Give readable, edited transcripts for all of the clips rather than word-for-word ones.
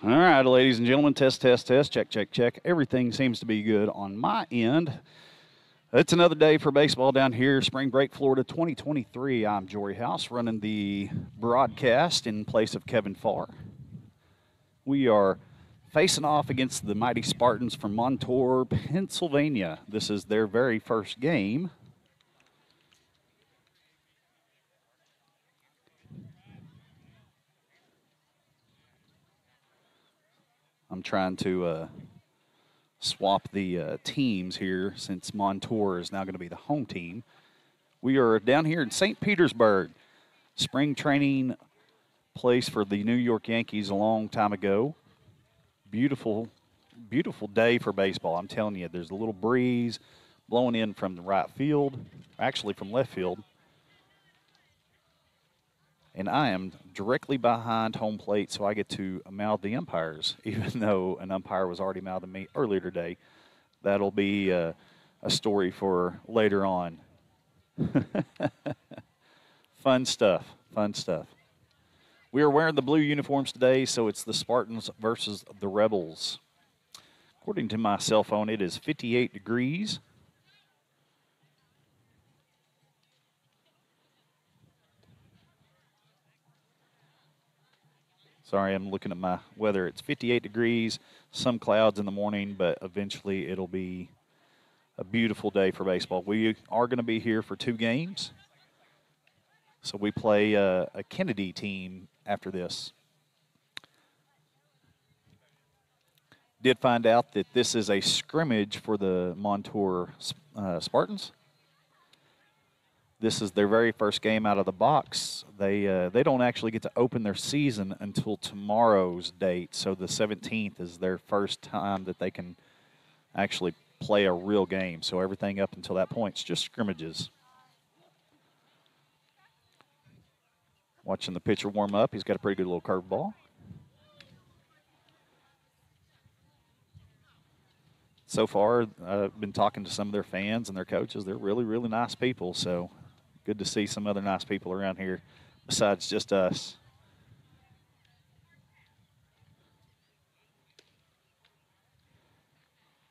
All right, ladies and gentlemen, test, test, test, check, check, check. Everything seems to be good on my end. It's another day for baseball down here, Spring Break, Florida 2023. I'm Jory House running the broadcast in place of Kevin Farr. We are facing off against the mighty Spartans from Montour, Pennsylvania. This is their very first game. I'm trying to swap the teams here since Montour is now going to be the home team. We are down here in St. Petersburg, spring training place for the New York Yankees a long time ago. Beautiful, beautiful day for baseball. I'm telling you, there's a little breeze blowing in from the right field, actually from left field. And I am directly behind home plate, so I get to mouth the umpires, even though an umpire was already mouthing me earlier today. That'll be a story for later on. Fun stuff, fun stuff. We are wearing the blue uniforms today, so it's the Spartans versus the Rebels. According to my cell phone, it is 58 degrees. Sorry, I'm looking at my weather. It's 58 degrees, some clouds in the morning, but eventually it'll be a beautiful day for baseball. We are going to be here for 2 games. So we play a Kennedy team after this. Did find out that this is a scrimmage for the Montour Spartans. This is their very first game out of the box. They don't actually get to open their season until tomorrow's date. So the 17th is their first time that they can actually play a real game. So everything up until that point is just scrimmages. Watching the pitcher warm up. He's got a pretty good little curveball. So far, I've been talking to some of their fans and their coaches. They're really, really nice people. So good to see some other nice people around here besides just us.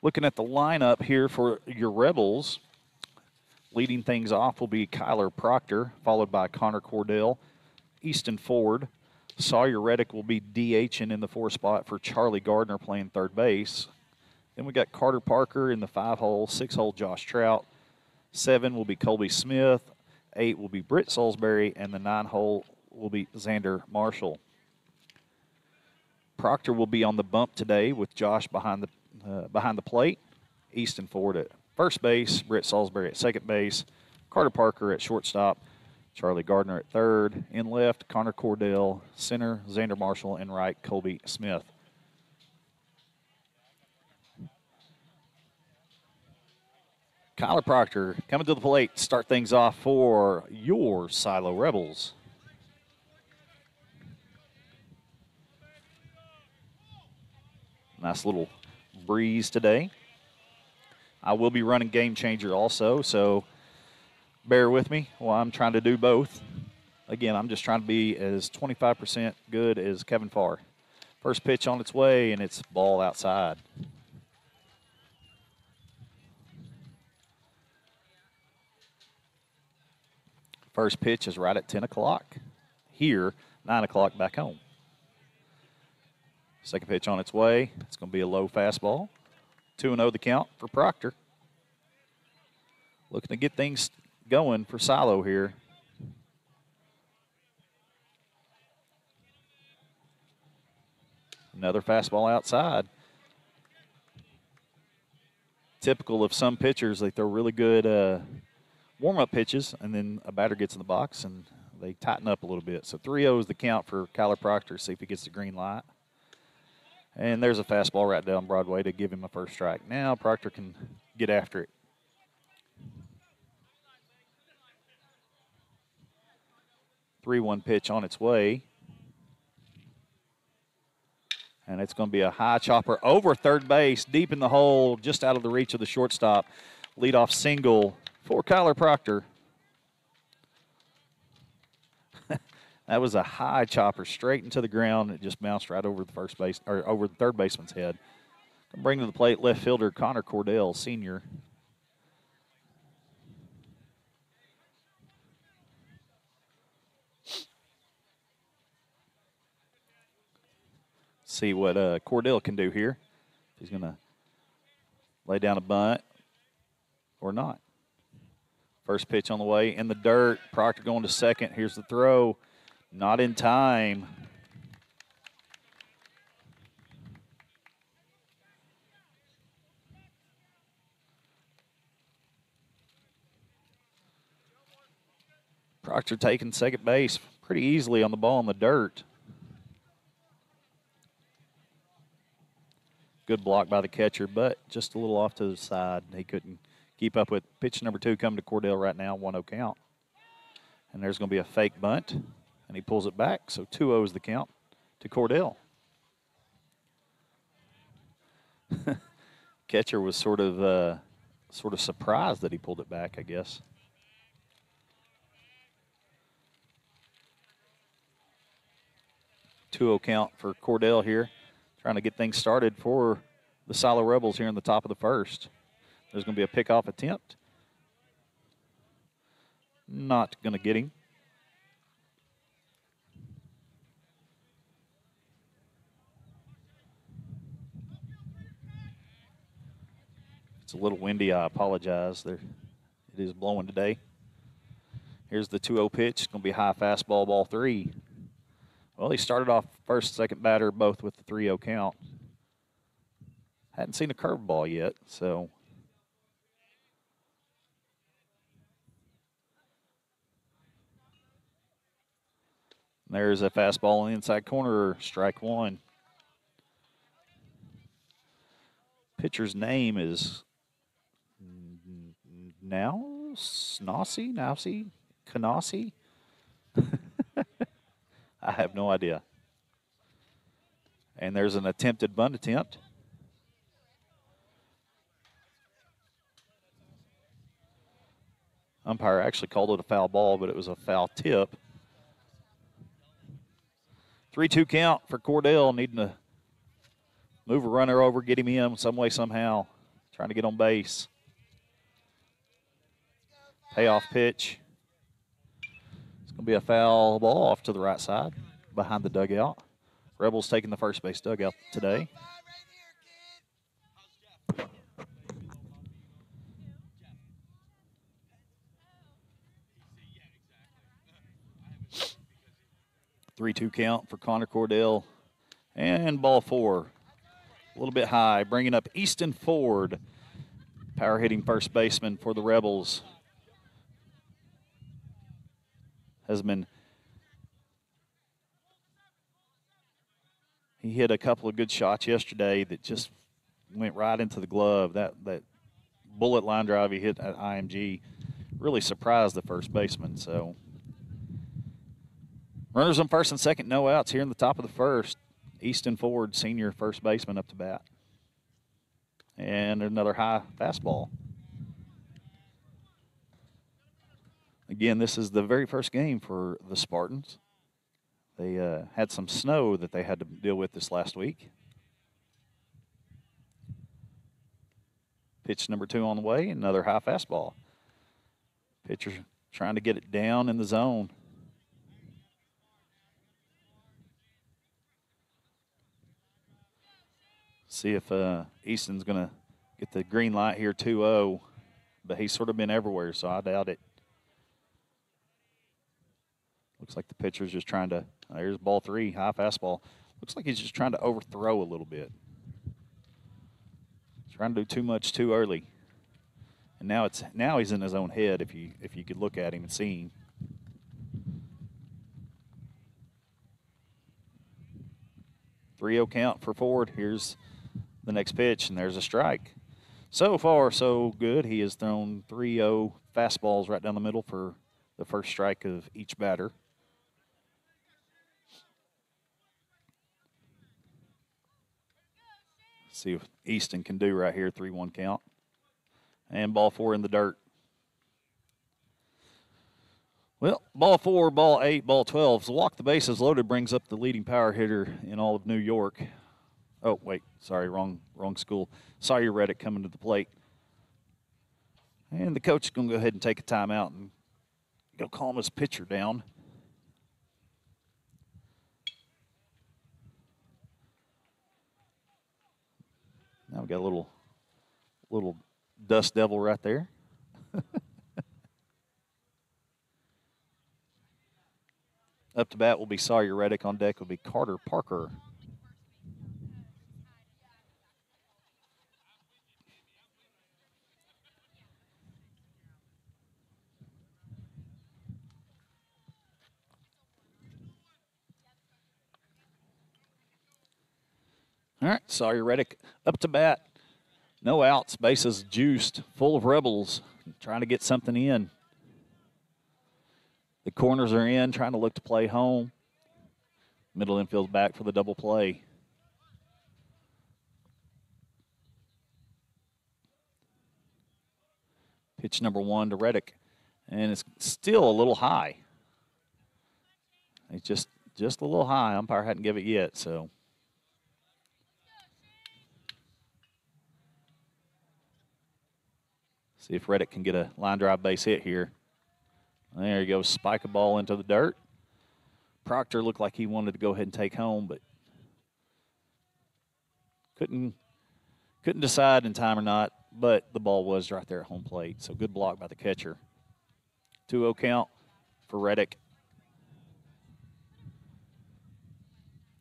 Looking at the lineup here for your Rebels, leading things off will be Kyler Proctor, followed by Connor Cordell, Easton Ford. Sawyer Reddick will be DHing in the 4 spot for Charlie Gardner playing third base. Then we got Carter Parker in the 5-hole, 6-hole Josh Trout. 7 will be Colby Smith. 8 will be Britt Salisbury, and the 9-hole will be Xander Marshall. Proctor will be on the bump today with Josh behind the plate. Easton Ford at first base, Britt Salisbury at second base, Carter Parker at shortstop, Charlie Gardner at third. In left, Connor Cordell, center, Xander Marshall, and right, Colby Smith. Kyler Proctor coming to the plate to start things off for your Silo Rebels. Nice little breeze today. I will be running Game Changer also, so bear with me while I'm trying to do both. Again, I'm just trying to be as 25% good as Kevin Farr. First pitch on its way, and it's ball outside. First pitch is right at 10 o'clock. Here, 9 o'clock back home. Second pitch on its way. It's going to be a low fastball. 2-0 the count for Proctor. Looking to get things going for Silo here. Another fastball outside. Typical of some pitchers, they throw really good warm-up pitches, and then a batter gets in the box, and they tighten up a little bit. So 3-0 is the count for Kyler Proctor. See if he gets the green light. And there's a fastball right down Broadway to give him a first strike. Now Proctor can get after it. Three-one pitch on its way. And it's going to be a high chopper over third base, deep in the hole, just out of the reach of the shortstop. Leadoff single for Kyler Proctor. That was a high chopper straight into the ground. It just bounced right over the first base or over the third baseman's head. Bring to the plate left fielder Connor Cordell, senior. See what Cordell can do here. He's going to lay down a bunt or not. First pitch on the way in the dirt. Proctor going to second. Here's the throw. Not in time. Proctor taking second base pretty easily on the ball in the dirt. Good block by the catcher, but just a little off to the side. He couldn't keep up with pitch number 2 coming to Cordell right now, 1-0 count. And there's going to be a fake bunt, and he pulls it back, so 2-0 is the count to Cordell. Catcher was sort of surprised that he pulled it back, I guess. Two-0 count for Cordell here, trying to get things started for the Silo Rebels here in the top of the first. There's going to be a pickoff attempt. Not going to get him. It's a little windy. I apologize. It is blowing today. Here's the 2-0 pitch. It's going to be high fastball, ball 3. Well, he started off first, second batter, both with the 3-0 count. Hadn't seen a curveball yet, so. There's a fastball on the inside corner, strike 1. Pitcher's name is Kanasi? I have no idea. And there's an attempted bunt attempt. Umpire actually called it a foul ball, but it was a foul tip. 3-2 count for Cordell, needing to move a runner over, get him in some way, somehow. Trying to get on base. Payoff pitch. It's going to be a foul ball off to the right side behind the dugout. Rebels taking the first base dugout today. Three-two count for Connor Cordell. And ball 4. A little bit high, bringing up Easton Ford, power hitting first baseman for the Rebels. He hit a couple of good shots yesterday that just went right into the glove. That bullet line drive he hit at IMG really surprised the first baseman. So runners on first and second, no outs here in the top of the first. Easton Ford, senior first baseman, up to bat. And another high fastball. Again, this is the very first game for the Spartans. They had some snow that they had to deal with this last week. Pitch number 2 on the way, another high fastball. Pitcher trying to get it down in the zone. See if Easton's going to get the green light here, 2-0. But he's sort of been everywhere, so I doubt it. Looks like the pitcher's just trying to, there's ball 3, high fastball. Looks like he's just trying to overthrow a little bit. Trying to do too much too early. And now he's in his own head if you could look at him and see him. Three-0 count for Ford. Here's the next pitch, and there's a strike. So far, so good. He has thrown 3-0 fastballs right down the middle for the first strike of each batter. See what Easton can do right here, 3-1 count. And ball 4 in the dirt. Well, ball 4, ball 8, ball 12. So walk the bases loaded brings up the leading power hitter in all of New York. Oh, wait, sorry, wrong school. Sawyer Reddick coming to the plate. And the coach is going to go ahead and take a timeout and go calm his pitcher down. Now we got a little dust devil right there. Up to bat will be Sawyer Reddick. On deck will be Carter Parker. All right, Sawyer Reddick up to bat. No outs, bases juiced, full of rebels, trying to get something in. The corners are in, trying to look to play home. Middle infield's back for the double play. Pitch number 1 to Reddick, and it's still a little high. It's just a little high. Umpire hadn't given it yet, so. See if Reddick can get a line drive base hit here. There you go, spike a ball into the dirt. Proctor looked like he wanted to go ahead and take home, but couldn't decide in time or not, but the ball was right there at home plate. So good block by the catcher. 2-0 count for Reddick.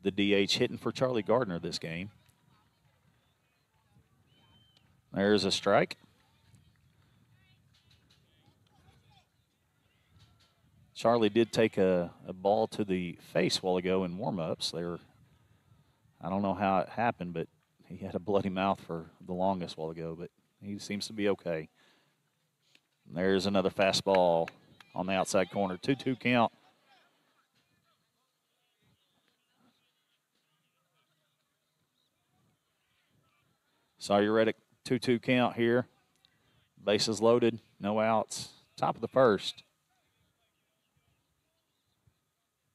The DH hitting for Charlie Gardner this game. There's a strike. Charlie did take a ball to the face a while ago in warm-ups. I don't know how it happened, but he had a bloody mouth for the longest while ago, but he seems to be okay. And there's another fastball on the outside corner. 2-2 count. Sawyer Reddick, 2-2 count here. Bases loaded, no outs. Top of the first.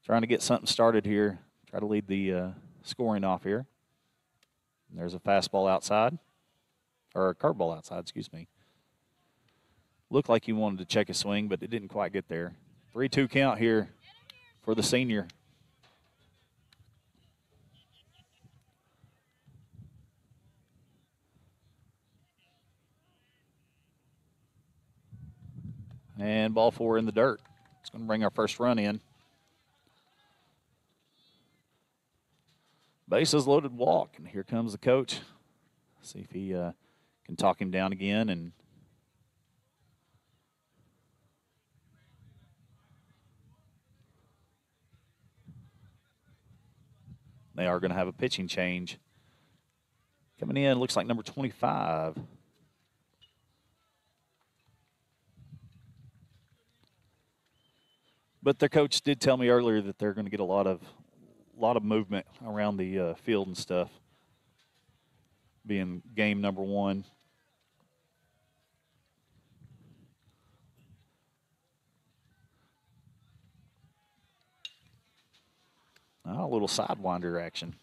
Trying to get something started here. Try to lead the scoring off here. And there's a fastball outside, or a curveball outside, excuse me. Looked like he wanted to check his swing, but it didn't quite get there. 3-2 count here for the senior. And ball 4 in the dirt. It's going to bring our first run in. Bases loaded walk, and here comes the coach. See if he can talk him down again. And they are going to have a pitching change. Coming in, looks like number 25. But their coach did tell me earlier that they're going to get a lot of movement around the field and stuff, being game number 1. A little sidewinder action.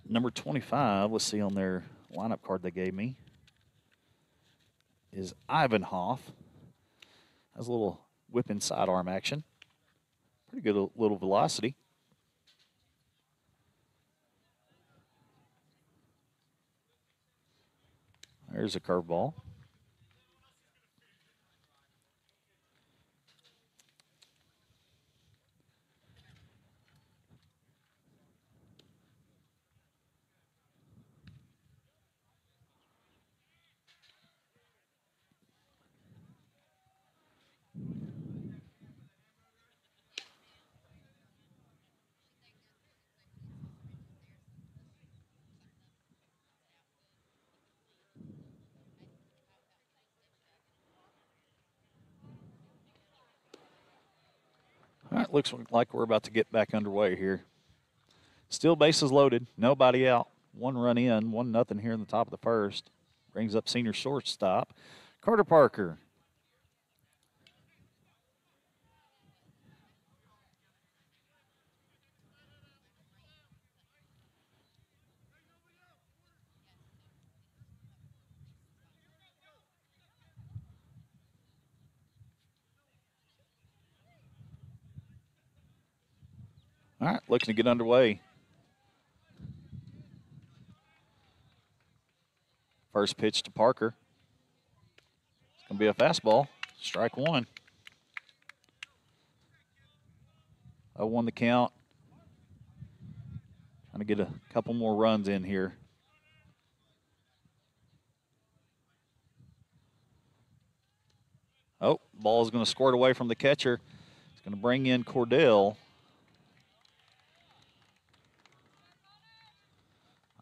Number 25, let's see on their lineup card they gave me, is Ivan Hoff. Has a little whipping sidearm action. Pretty good little velocity. There's a curveball. All right, looks like we're about to get back underway here. Still bases loaded, nobody out. 1 run in, 1-0 here in the top of the first. Brings up senior shortstop, Carter Parker. All right, looking to get underway. First pitch to Parker. It's going to be a fastball. Strike 1. 0-1 the count. Trying to get a couple more runs in here. Oh, ball is going to squirt away from the catcher. It's going to bring in Cordell.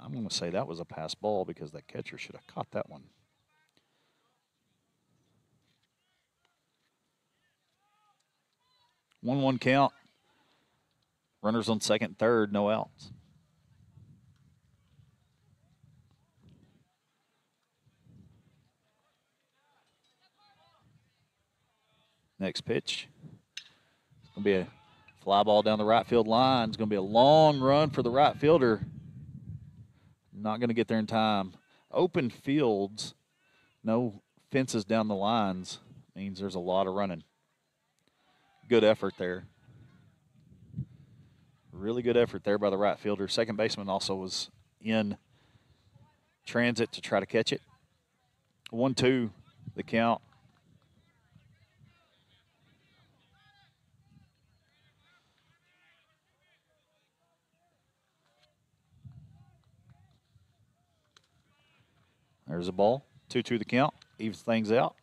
I'm going to say that was a pass ball because that catcher should have caught that one. 1-1 count. Runners on second, third, no outs. Next pitch. It's going to be a fly ball down the right field line. It's going to be a long run for the right fielder. Not going to get there in time. Open fields, no fences down the lines, means there's a lot of running. Good effort there. Really good effort there by the right fielder. Second baseman also was in transit to try to catch it. 1-2 the count. There's a ball. 2-2 the count. Evens things out.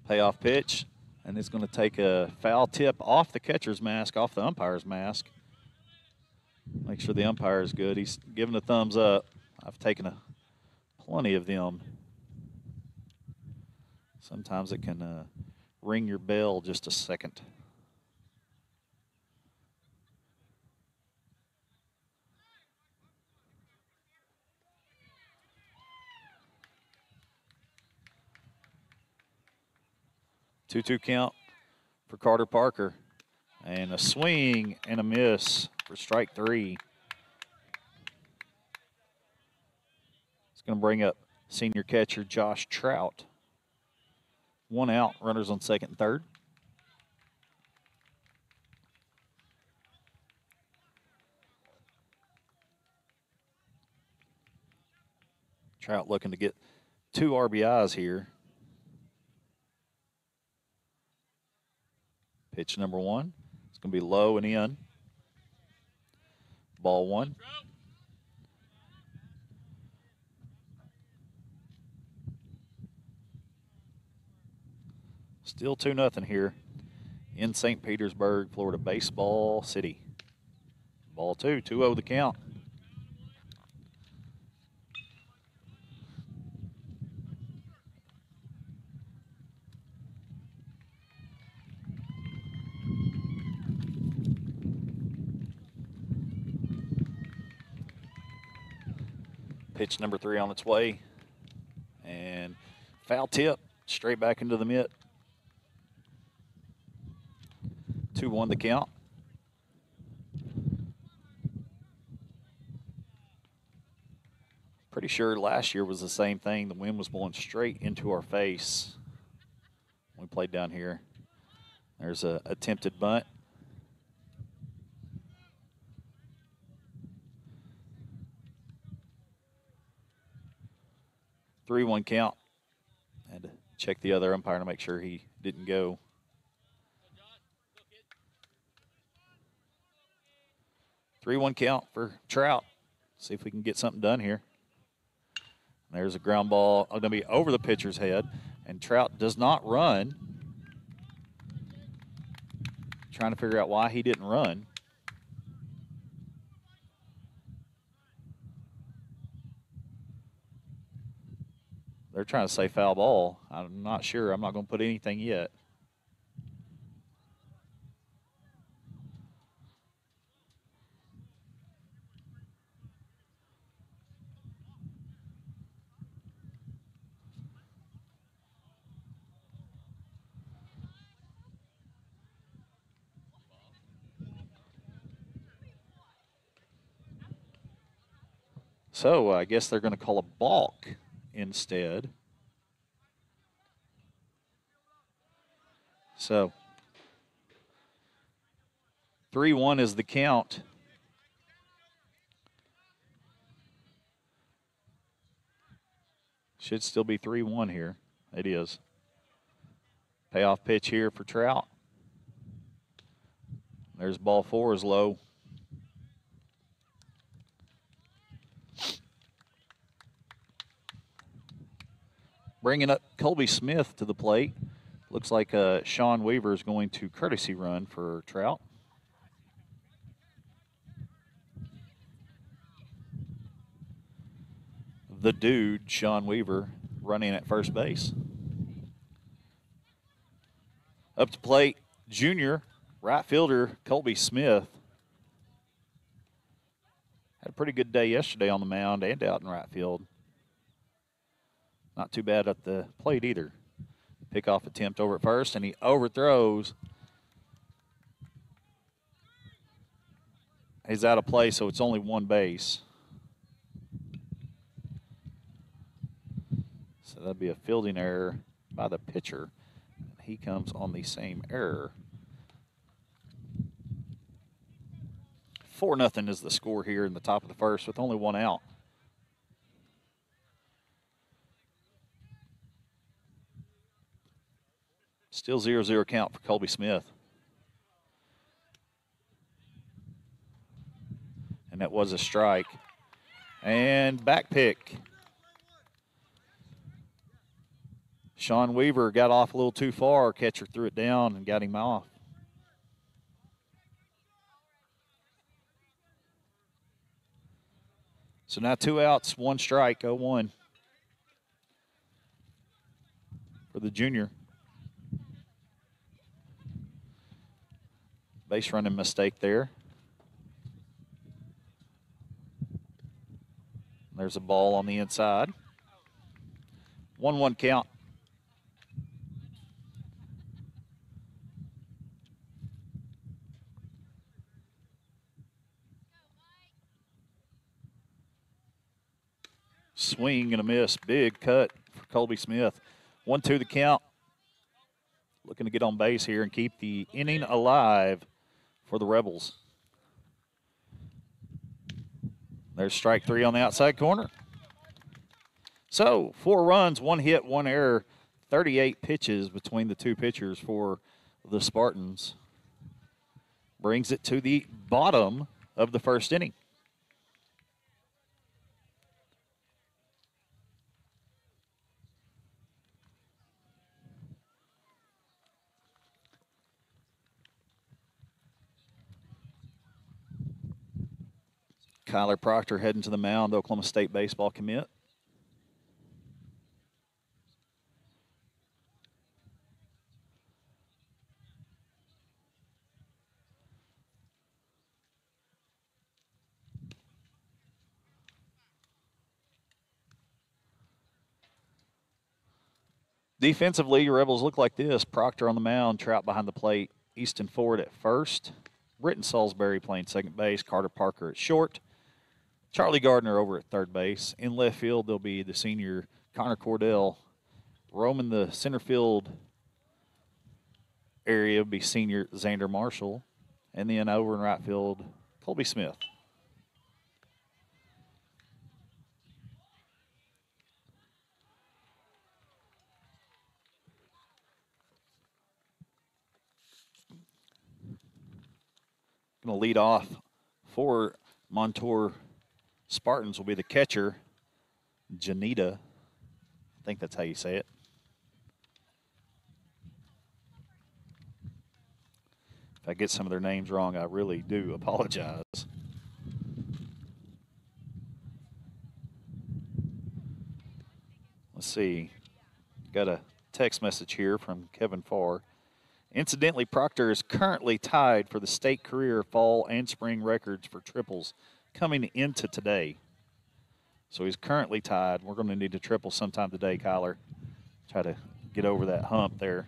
Payoff pitch. And it's going to take a foul tip off the catcher's mask, off the umpire's mask. Make sure the umpire is good. He's giving a thumbs up. I've taken plenty of them. Sometimes it can ring your bell just a second. Two-two count for Carter Parker. And a swing and a miss for strike 3. It's going to bring up senior catcher Josh Trout. 1 out, runners on second and third. Trout looking to get 2 RBIs here. Pitch number 1. It's going to be low and in. Ball 1. Still 2-0 here in St. Petersburg, Florida, Baseball City. Ball 2, 2-0 the count. Pitch number 3 on its way. And foul tip straight back into the mitt. 2-1 the count. Pretty sure last year was the same thing. The wind was blowing straight into our face when we played down here. There's a attempted bunt. Three-one count. Had to check the other umpire to make sure he didn't go. 3-1 count for Trout. See if we can get something done here. There's a ground ball going to be over the pitcher's head, and Trout does not run. Trying to figure out why he didn't run. They're trying to say foul ball. I'm not sure. I'm not going to put anything yet. So I guess they're going to call a balk instead. So 3-1 is the count. Should still be 3-1 here. It is. Payoff pitch here for Trout. There's ball 4 is low. Bringing up Colby Smith to the plate. Looks like Sean Weaver is going to courtesy run for Trout. The dude, Sean Weaver, running at first base. Up to plate, junior right fielder Colby Smith. Had a pretty good day yesterday on the mound and out in right field. Not too bad at the plate either. Pickoff attempt over at first, and he overthrows. He's out of play, so it's only one base. So that'd be a fielding error by the pitcher. He comes on the same error. 4-0 is the score here in the top of the first with only one out. Still 0-0 count for Colby Smith. And that was a strike. And back pick. Sean Weaver got off a little too far. Catcher threw it down and got him off. So now 2 outs, 1 strike, 0-1 for the junior. Base running mistake there. There's a ball on the inside. 1-1 count. Swing and a miss. Big cut for Colby Smith. 1-2 the count. Looking to get on base here and keep the inning alive for the Rebels. There's strike 3 on the outside corner. So 4 runs, 1 hit, 1 error, 38 pitches between the two pitchers for the Spartans. Brings it to the bottom of the first inning. Kyler Proctor heading to the mound, Oklahoma State baseball commit. Defensively, your Rebels look like this. Proctor on the mound, Trout behind the plate, Easton Ford at first, Britton Salisbury playing second base, Carter Parker at short, Charlie Gardner over at third base. In left field, there'll be the senior Connor Cordell. Roaming the center field area will be senior Xander Marshall. And then over in right field, Colby Smith. Going to lead off for Montour Spartans will be the catcher, Janita. I think that's how you say it. If I get some of their names wrong, I really do apologize. Let's see. Got a text message here from Kevin Farr. Incidentally, Proctor is currently tied for the state career fall and spring records for triples coming into today. So he's currently tied. We're going to need to triple sometime today, Kyler. Try to get over that hump there.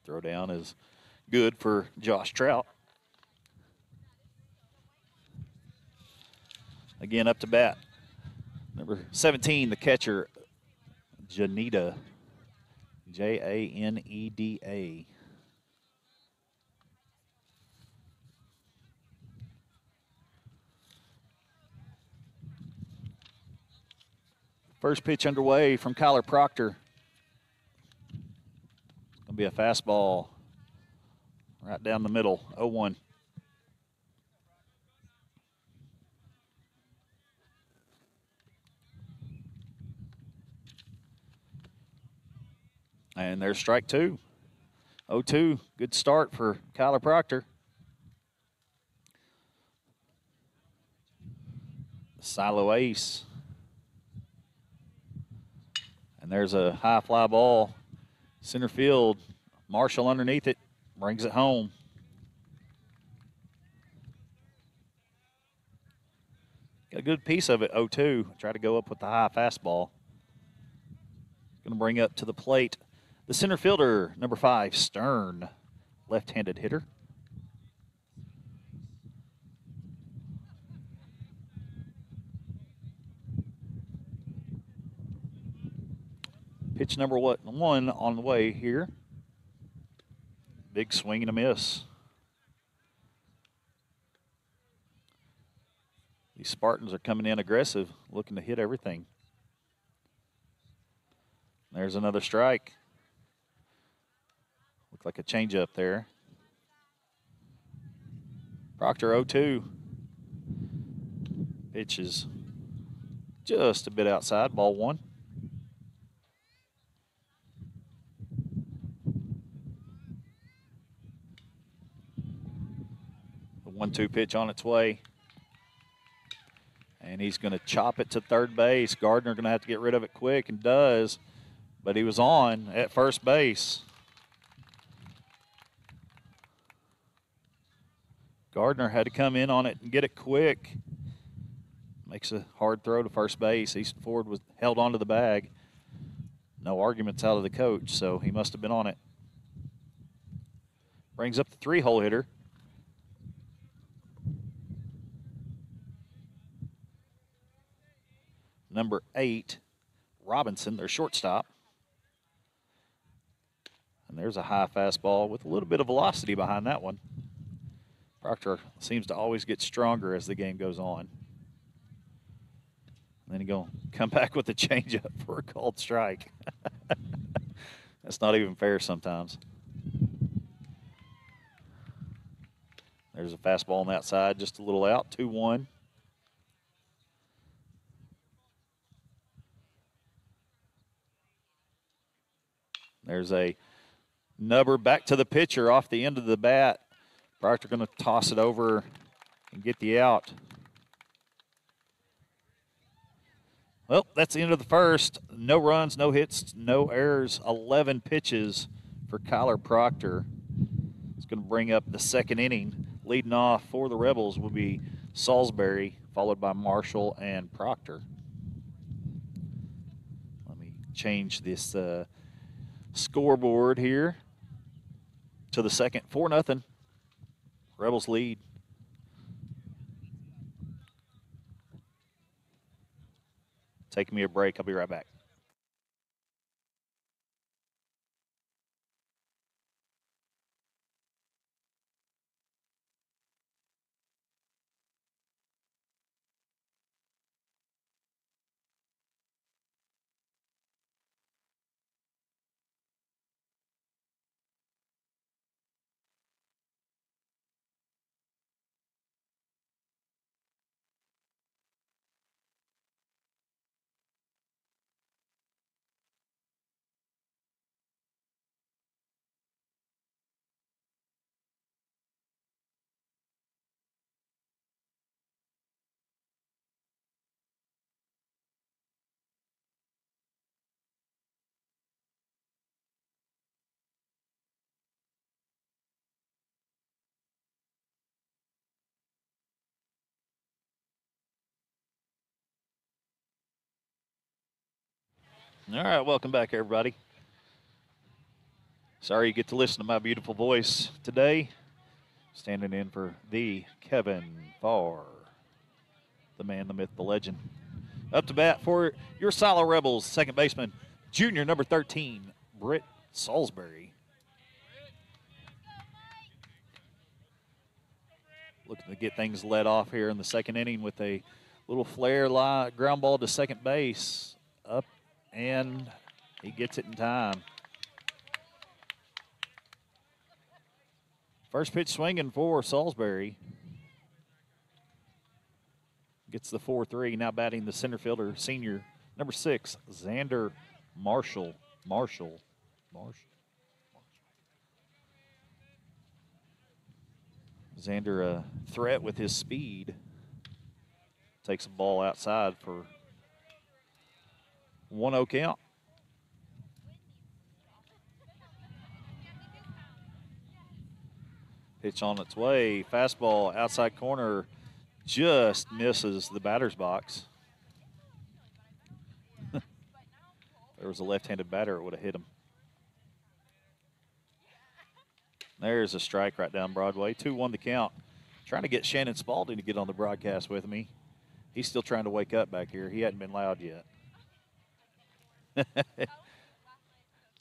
Throw down is good for Josh Trout. Again, up to bat. Number 17, the catcher, Janeda, Janeda. First pitch underway from Kyler Proctor. It's going to be a fastball right down the middle, 0-1. And there's strike two. 0-2, good start for Kyler Proctor. Silo ace. And there's a high fly ball. Center field. Marshall underneath it. Brings it home. Got a good piece of it, 0-2. Try to go up with the high fastball. Going to bring up to the plate the center fielder, number 5, Stern, left-handed hitter. Pitch number 1 on the way here. Big swing and a miss. These Spartans are coming in aggressive, looking to hit everything. There's another strike. Looked like a changeup there. Proctor 0-2. Pitch is just a bit outside, ball 1. The 1-2 pitch on its way. And he's going to chop it to third base. Gardner going to have to get rid of it quick, and does. But he was on at first base. Gardner had to come in on it and get it quick. Makes a hard throw to first base. Easton Ford was held onto the bag. No arguments out of the coach, so he must have been on it. Brings up the 3-hole hitter. Number 8, Robinson, their shortstop. And there's a high fastball with a little bit of velocity behind that one. Proctor seems to always get stronger as the game goes on. And then he's going to come back with a changeup for a called strike. That's not even fair sometimes. There's a fastball on that side, just a little out, 2-1. There's a nubber back to the pitcher off the end of the bat. Proctor going to toss it over and get the out. Well, that's the end of the first. No runs, no hits, no errors. 11 pitches for Kyler Proctor. It's going to bring up the second inning. Leading off for the Rebels will be Salisbury, followed by Marshall and Proctor. Let me change this scoreboard here to the second. 4-0. Rebels lead. Taking me a break. I'll be right back. All right, welcome back, everybody. Sorry you get to listen to my beautiful voice today. Standing in for the Kevin Farr, the man, the myth, the legend. Up to bat for your Silo Rebels, second baseman, junior number 13, Britt Salisbury. Looking to get things led off here in the second inning with a little flare line, ground ball to second base. Up, and he gets it in time. First pitch swinging for Salisbury. Gets the 4-3. Now batting the center fielder, senior number 6, Xander Marshall. Marshall. Xander, a threat with his speed. Takes a ball outside for 1-0 count. Pitch on its way. Fastball outside corner. Just misses the batter's box. If there was a left-handed batter, it would have hit him. There's a strike right down Broadway. 2-1 the count. Trying to get Shannon Spalding to get on the broadcast with me. He's still trying to wake up back here. He hadn't been loud yet.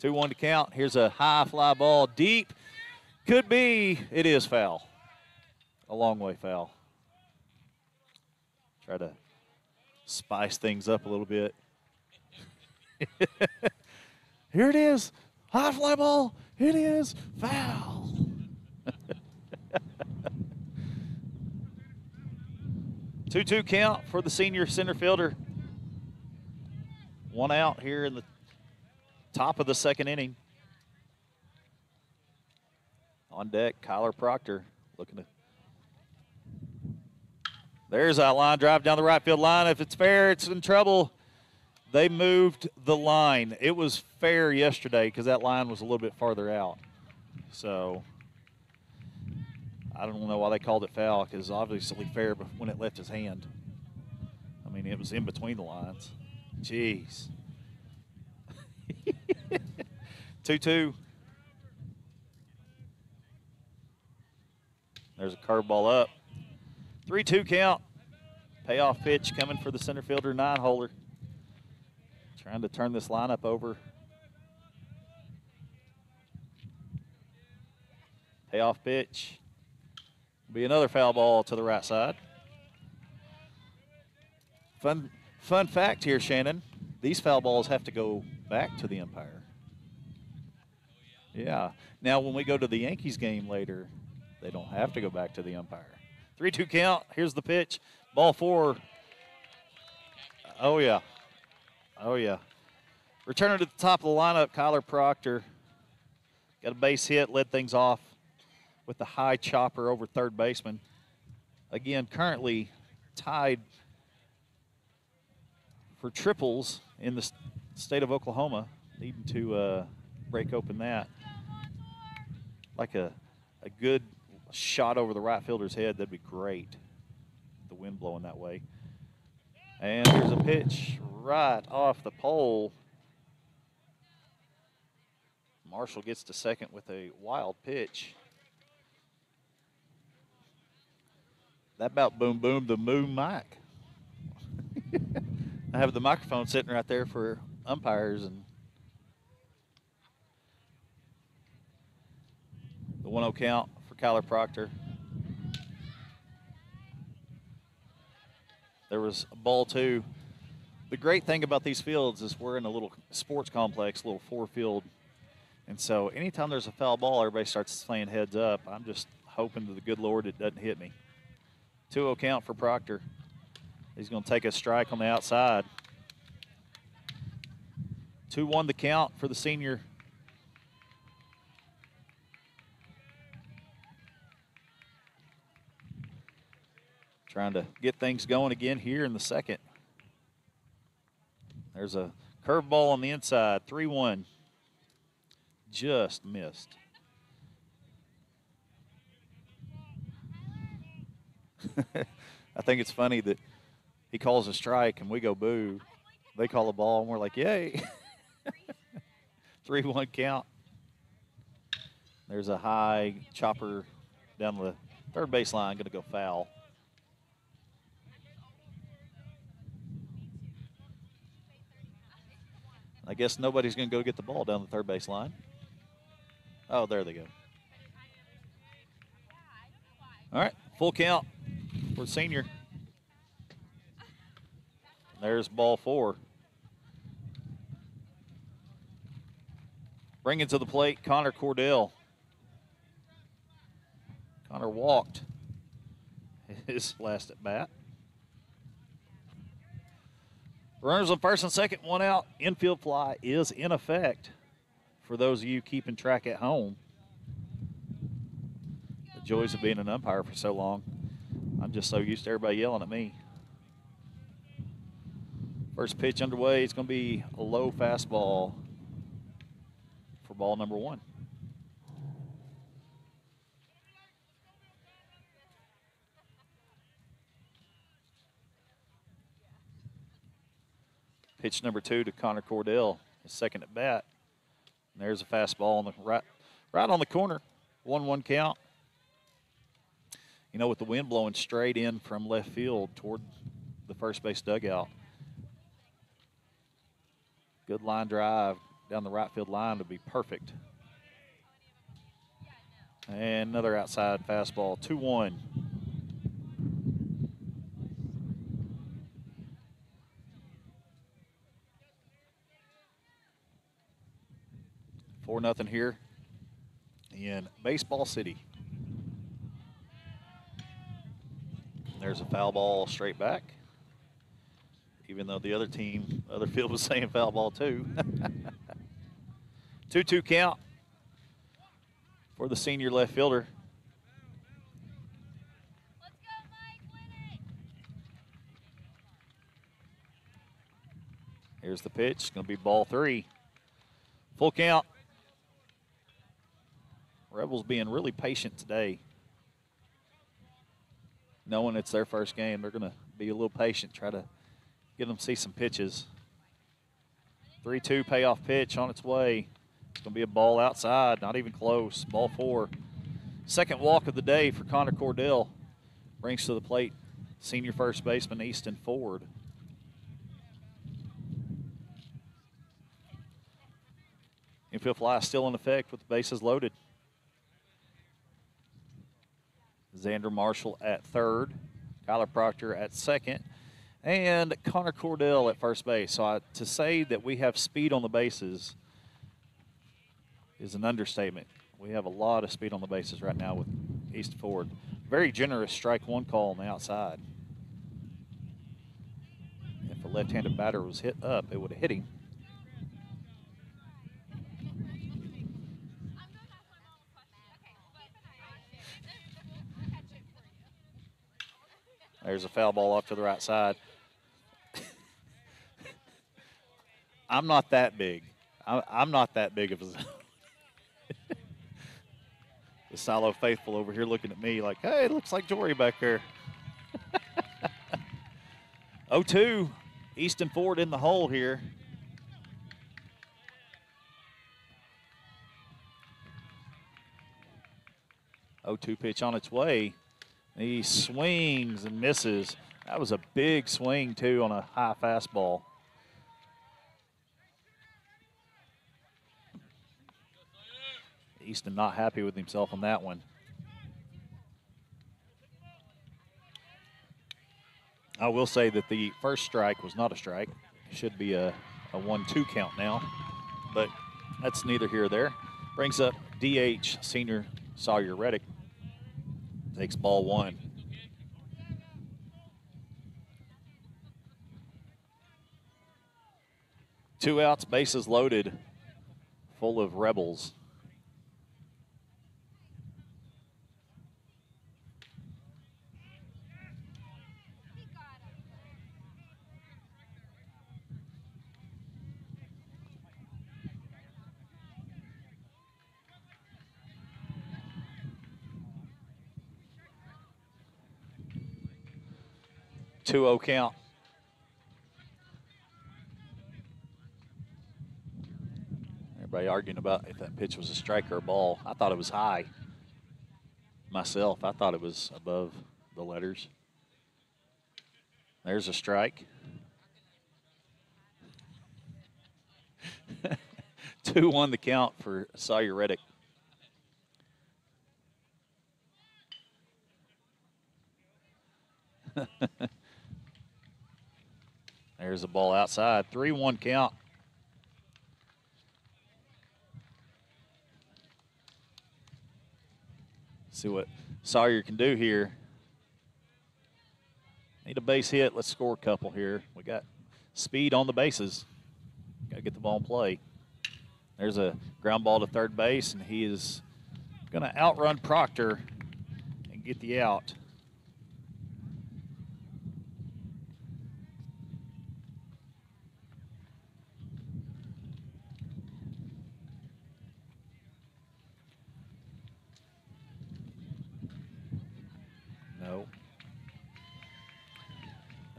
2-1 to count. Here's a high fly ball deep. Could be. It is foul. A long way foul. Try to spice things up a little bit. Here it is. High fly ball. It is foul. 2-2 count for the senior center fielder. One out here in the top of the second inning. On deck, Kyler Proctor looking to. There's that line drive down the right field line. If it's fair, it's in trouble. They moved the line. It was fair yesterday because that line was a little bit farther out. So I don't know why they called it foul, because obviously fair when it left his hand. I mean, it was in between the lines. Jeez. 2-2. There's a curveball up. 3-2 count. Payoff pitch coming for the center fielder, 9-holer. Trying to turn this lineup over. Payoff pitch. Be another foul ball to the right side. Fun fact here, Shannon. These foul balls have to go back to the umpire. Yeah. Now, when we go to the Yankees game later, they don't have to go back to the umpire. 3-2 count. Here's the pitch. Ball 4. Oh, yeah. Oh, yeah. Returning to the top of the lineup, Kyler Proctor. Got a base hit, led things off with the high chopper over third baseman. Again, currently tied for triples in the state of Oklahoma. Needing to break open that. Like a good shot over the right fielder's head, that'd be great. The wind blowing that way. And there's a pitch right off the pole. Marshall gets to second with a wild pitch. That about boomed the moon mic. I have the microphone sitting right there for umpires, and the 1-0 count for Kyler Proctor. There was a ball 2. The great thing about these fields is we're in a little sports complex, a little 4-field. And so anytime there's a foul ball, everybody starts playing heads up. I'm just hoping to the good Lord it doesn't hit me. 2-0 count for Proctor. He's going to take a strike on the outside. 2-1 the count for the senior. Trying to get things going again here in the second. There's a curveball on the inside, 3-1. Just missed. I think it's funny that he calls a strike and we go boo. They call a ball and we're like, yay. 3-1 count. There's a high chopper down the third baseline, going to go foul. I guess nobody's going to go get the ball down the third baseline. Oh, there they go. All right, full count for senior. There's ball 4. Bringing to the plate, Connor Cordell. Connor walked his last at bat. Runners on first and second, 1 out. Infield fly is in effect for those of you keeping track at home. The joys of being an umpire for so long. I'm just so used to everybody yelling at me. First pitch underway. It's going to be a low fastball for ball number 1. Pitch number 2 to Connor Cordell, his second at bat. And there's a fastball on the right on the corner. 1-1 count. You know, with the wind blowing straight in from left field toward the first base dugout. Good line drive down the right field line would be perfect. And another outside fastball, 2-1. Nothing here in Baseball City. There's a foul ball straight back, even though the other field was saying foul ball too. 2-2 count for the senior left fielder. Let's go, Mike, win it. Here's the pitch. It's going to be ball 3. Full count. Rebels being really patient today. Knowing it's their first game, they're going to be a little patient, try to get them to see some pitches. 3-2 payoff pitch on its way. It's going to be a ball outside, not even close. Ball 4. Second walk of the day for Connor Cordell. Brings to the plate senior first baseman Easton Ford. Infield fly still in effect with the bases loaded. Xander Marshall at third, Kyler Proctor at second, and Connor Cordell at first base. So to say that we have speed on the bases is an understatement. We have a lot of speed on the bases right now with Easton Ford. Very generous strike 1 call on the outside. If a left-handed batter was hit up, it would have hit him. There's a foul ball off to the right side. I'm not that big. I'm not that big of a zone. The Silo faithful over here looking at me like, hey, it looks like Jory back there. 0-2. Easton Ford in the hole here. Oh, 2 pitch on its way. He swings and misses. That was a big swing, too, on a high fastball. Easton not happy with himself on that one. I will say that the first strike was not a strike. It should be a 1-2 count now, but that's neither here or there. Brings up DH senior Sawyer Reddick. Takes ball 1. Two outs, bases loaded, full of Rebels. Two-0 count. Everybody arguing about if that pitch was a strike or a ball. I thought it was high. Myself, I thought it was above the letters. There's a strike. 2-1 the count for Sawyer Reddick. There's a ball outside. 3-1 count. See what Sawyer can do here. Need a base hit. Let's score a couple here. We got speed on the bases. Got to get the ball in play. There's a ground ball to third base, and he is going to outrun Proctor and get the out. No.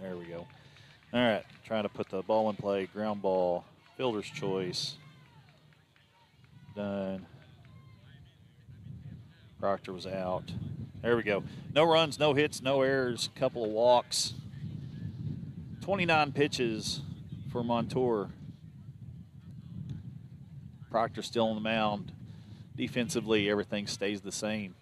There we go. All right, trying to put the ball in play. Ground ball, fielder's choice. Done. Proctor was out. There we go. No runs, no hits, no errors, couple of walks. 29 pitches for Montour. Proctor still on the mound. Defensively, everything stays the same.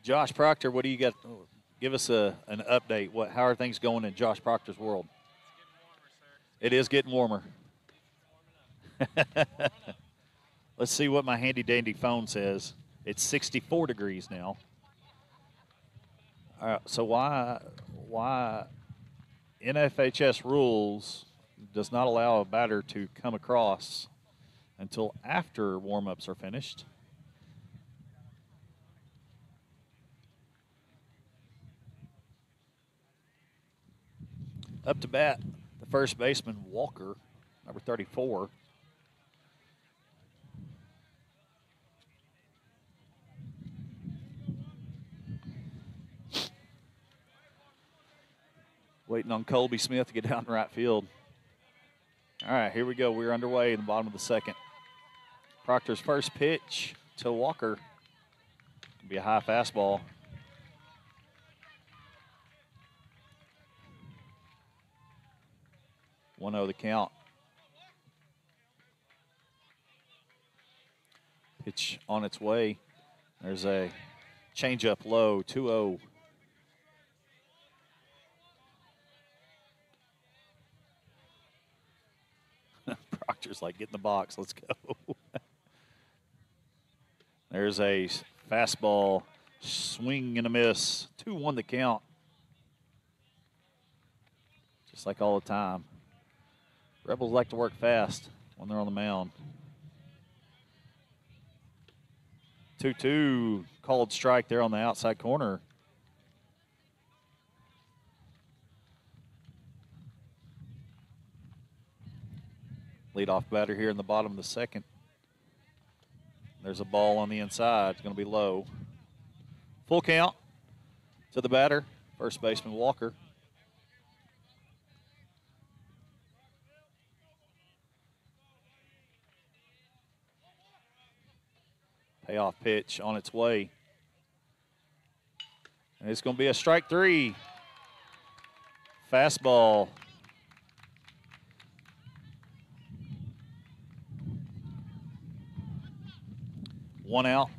Josh Proctor, what do you got? Give us an update. How are things going in Josh Proctor's world? It is getting warmer. Let's see what my handy-dandy phone says. It's 64 degrees now. All right, so why NFHS rules does not allow a batter to come across until after warm-ups are finished? Up to bat, the first baseman, Walker, number 34. Waiting on Colby Smith to get down in right field. All right, here we go. We're underway in the bottom of the second. Proctor's first pitch to Walker. It'll be a high fastball. 1-0 the count. Pitch on its way. There's a changeup low, 2-0. Proctor's like, get in the box, let's go. There's a fastball, swing and a miss. 2-1 the count. Just like all the time. Rebels like to work fast when they're on the mound. 2-2, called strike there on the outside corner. Leadoff batter here in the bottom of the second. There's a ball on the inside. It's going to be low. Full count to the batter, first baseman Walker. Payoff pitch on its way. And it's going to be a strike three. Fastball. One out.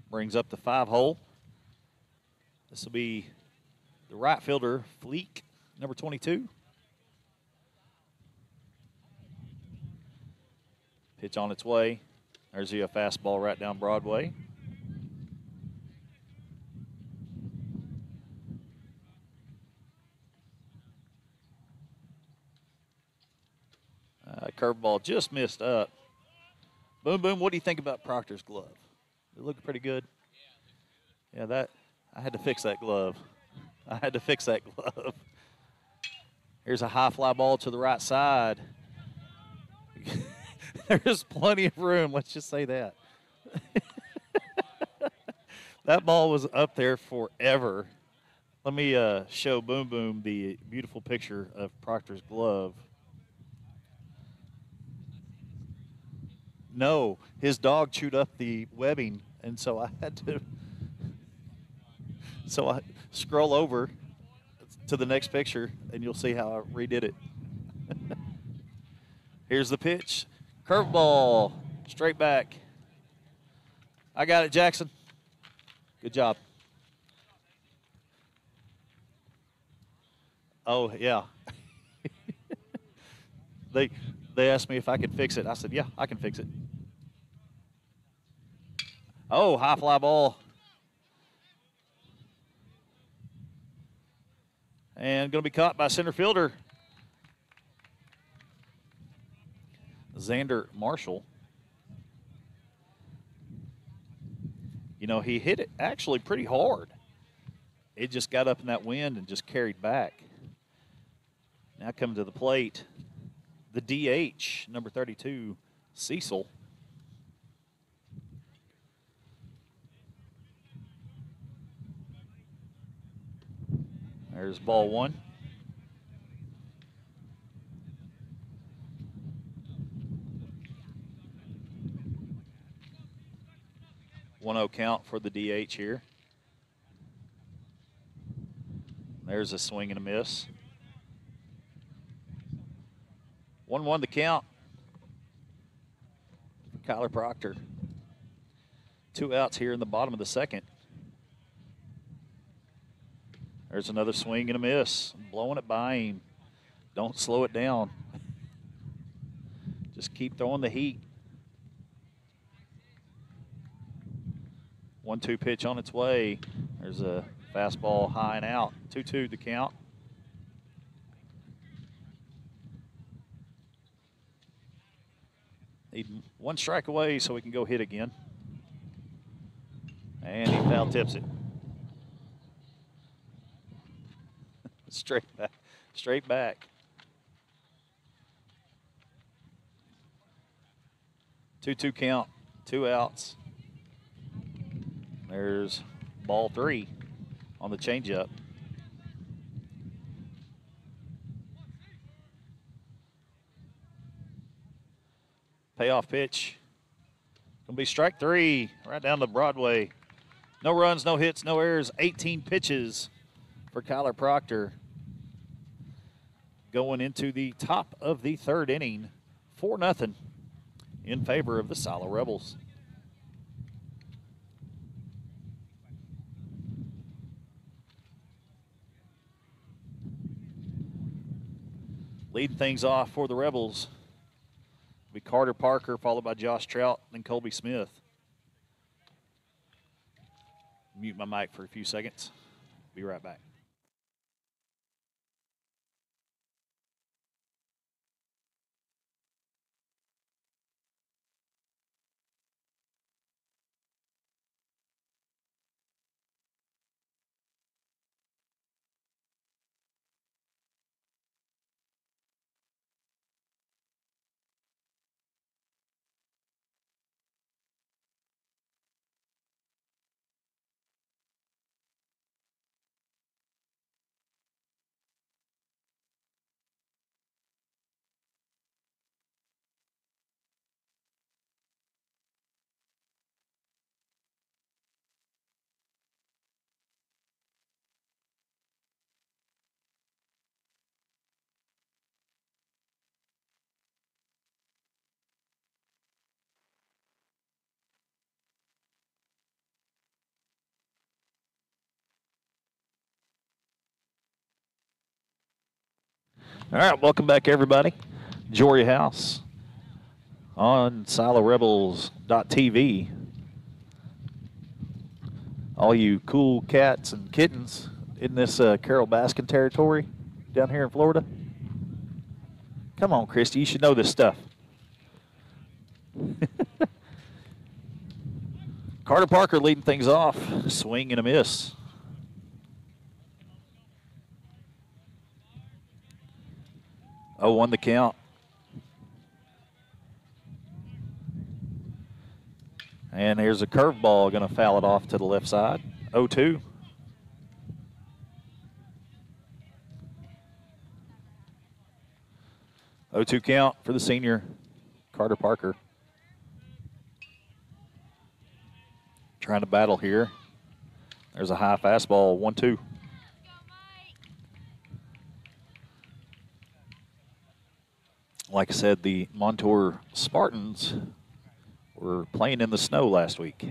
Brings up the 5-hole. This will be the right fielder, Fleek, number 22. Pitch on its way. There's a fastball right down Broadway. Curveball just missed up. Boom, boom. What do you think about Proctor's glove? It looked pretty good. Yeah, I had to fix that glove. I had to fix that glove. Here's a high fly ball to the right side. There's plenty of room, let's just say that. That ball was up there forever. Let me show Boom Boom the beautiful picture of Proctor's glove. No, his dog chewed up the webbing, and so I had to. So I scroll over to the next picture, and you'll see how I redid it. Here's the pitch. Curveball, straight back. I got it, Jackson. Good job. Oh, yeah. they they asked me if I could fix it. I said, yeah, I can fix it. Oh, high fly ball. And going to be caught by center fielder Xander Marshall. You know, he hit it actually pretty hard. It just got up in that wind and just carried back. Now coming to the plate, the DH, number 32, Cecil. There's ball one. One 0 count for the DH here. There's a swing and a miss. 1-1 the count for Kyler Proctor. 2 outs here in the bottom of the second. There's another swing and a miss. Blowing it by him. Don't slow it down. Just keep throwing the heat. 1-2 pitch on its way. There's a fastball high and out. 2-2 the count. Need one strike away so we can go hit again. And he foul tips it. Straight back. Straight back. 2-2 count. 2 outs. There's ball 3 on the changeup. Payoff pitch. Gonna be strike 3 right down to Broadway. No runs, no hits, no errors. 18 pitches for Kyler Proctor. Going into the top of the third inning, 4-0 in favor of the Silo Rebels. Leading things off for the Rebels will be Carter Parker, followed by Josh Trout, then Colby Smith. Mute my mic for a few seconds. Be right back. All right, welcome back, everybody. Jory House on SiloRebels.tv. All you cool cats and kittens in this Carol Baskin territory down here in Florida. Come on, Christy, you should know this stuff. Carter Parker leading things off. Swing and a miss. Oh, 1 the count. And there's a curveball going to foul it off to the left side. 0-2. 0-2 count for the senior, Carter Parker. Trying to battle here. There's a high fastball, 1-2. Like I said, the Montour Spartans were playing in the snow last week.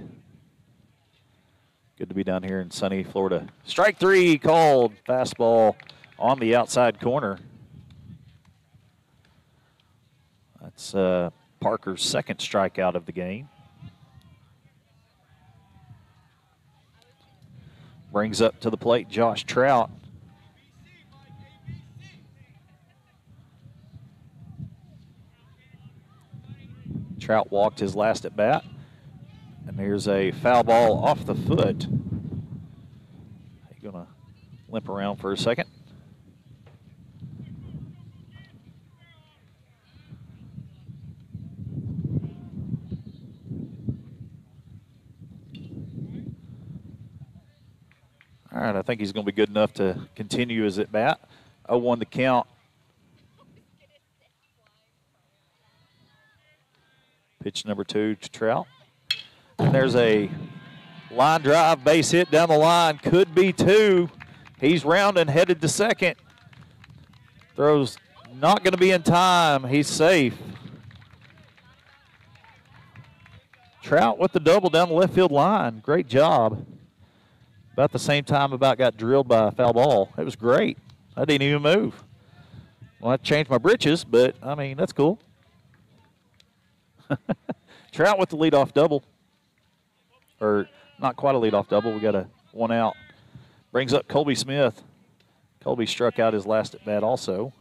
Good to be down here in sunny Florida. Strike 3 called. Fastball on the outside corner. That's Parker's second strikeout of the game. Brings up to the plate Josh Trout. Trout walked his last at bat. And there's a foul ball off the foot. He's going to limp around for a second. All right, I think he's going to be good enough to continue his at bat. 0-1 the count. Pitch number 2 to Trout. And there's a line drive, base hit down the line. Could be 2. He's rounding, headed to second. Throws not going to be in time. He's safe. Trout with the double down the left field line. Great job. About the same time about got drilled by a foul ball. It was great. I didn't even move. Well, I changed my britches, but, I mean, that's cool. Trout with the leadoff double. Or not quite a leadoff double. We got a 1 out. Brings up Colby Smith. Colby struck out his last at bat also.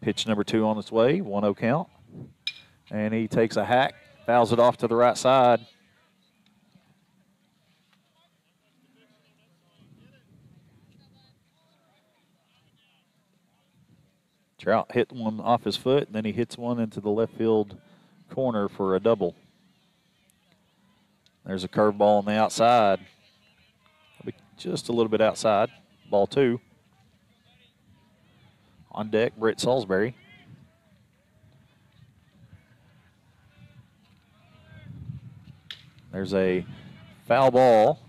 Pitch number 2 on its way. 1-0 count. And he takes a hack, fouls it off to the right side. Trout hit one off his foot, and then he hits one into the left field corner for a double. There's a curveball on the outside. Just a little bit outside. Ball 2. On deck, Britt Salisbury. There's a foul ball.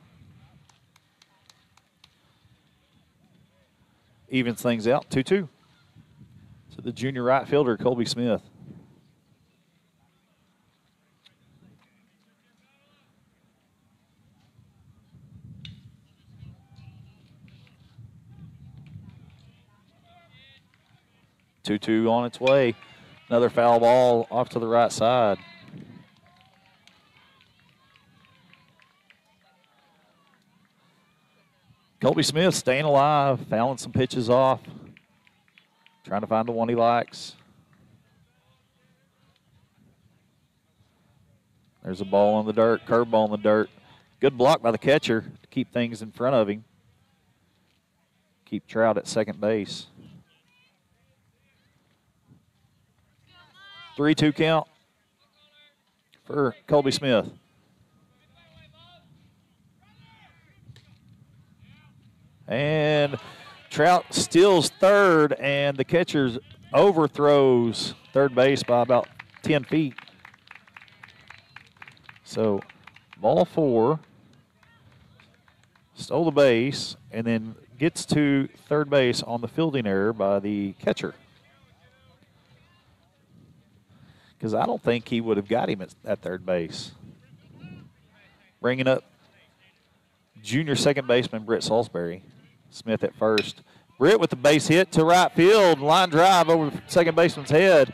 Evens things out, 2-2. To the junior right fielder, Colby Smith. Two on its way. Another foul ball off to the right side. Colby Smith staying alive, fouling some pitches off. Trying to find the one he likes. There's a ball in the dirt, curveball in the dirt. Good block by the catcher to keep things in front of him. Keep Trout at second base. 3-2 count for Colby Smith. And Trout steals third, and the catcher overthrows third base by about 10 feet. So, ball 4, stole the base, and then gets to third base on the fielding error by the catcher. Because I don't think he would have got him at third base. Bringing up junior second baseman Britt Salisbury. Smith at first. Britt with the base hit to right field. Line drive over second baseman's head.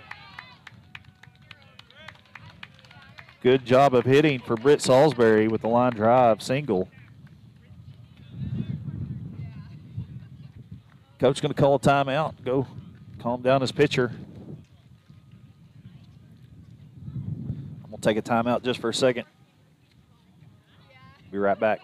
Good job of hitting for Britt Salisbury with the line drive single. Coach going to call a timeout. Go calm down his pitcher. I'm going to take a timeout just for a second. Be right back.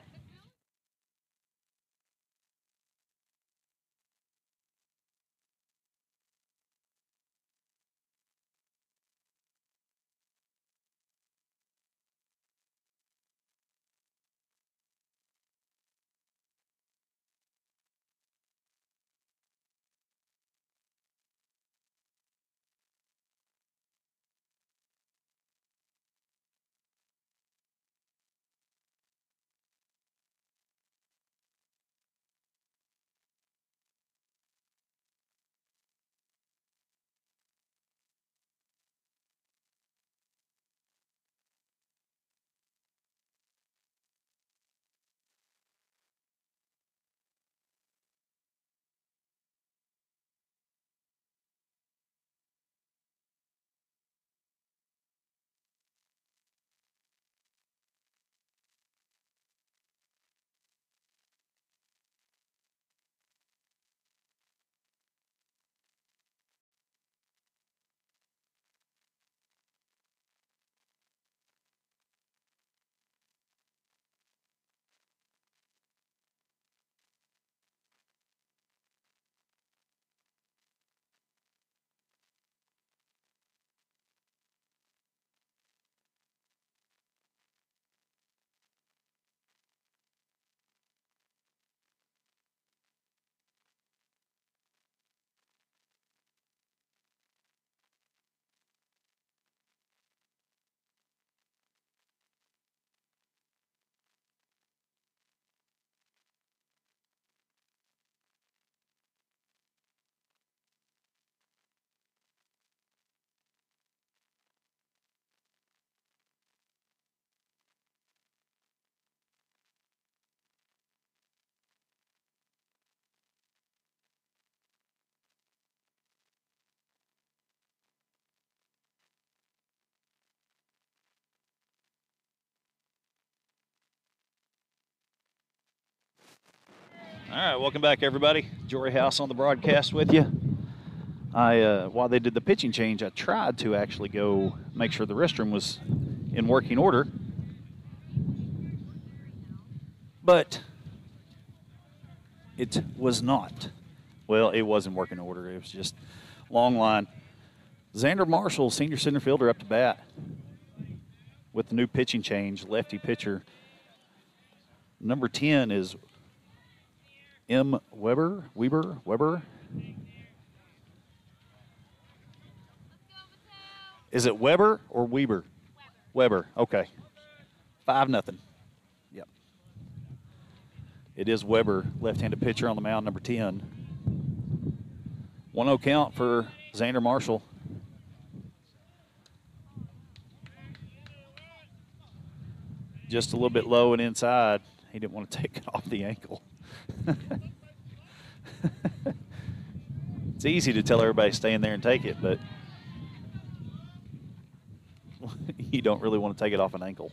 right, welcome back, everybody. Jory House on the broadcast with you. While they did the pitching change, I tried to actually go make sure the restroom was in working order, but it was not. Well, it was in working order. It was just long line. Xander Marshall, senior center fielder, up to bat with the new pitching change, lefty pitcher. Number 10 is M. Weber. Is it Weber or Weber? Weber. Okay. 5-0. Yep. It is Weber, left-handed pitcher on the mound, number 10. 1-0 count for Xander Marshall. Just a little bit low and inside. He didn't want to take it off the ankle. It's easy to tell everybody stay in there and take it, but you don't really want to take it off an ankle.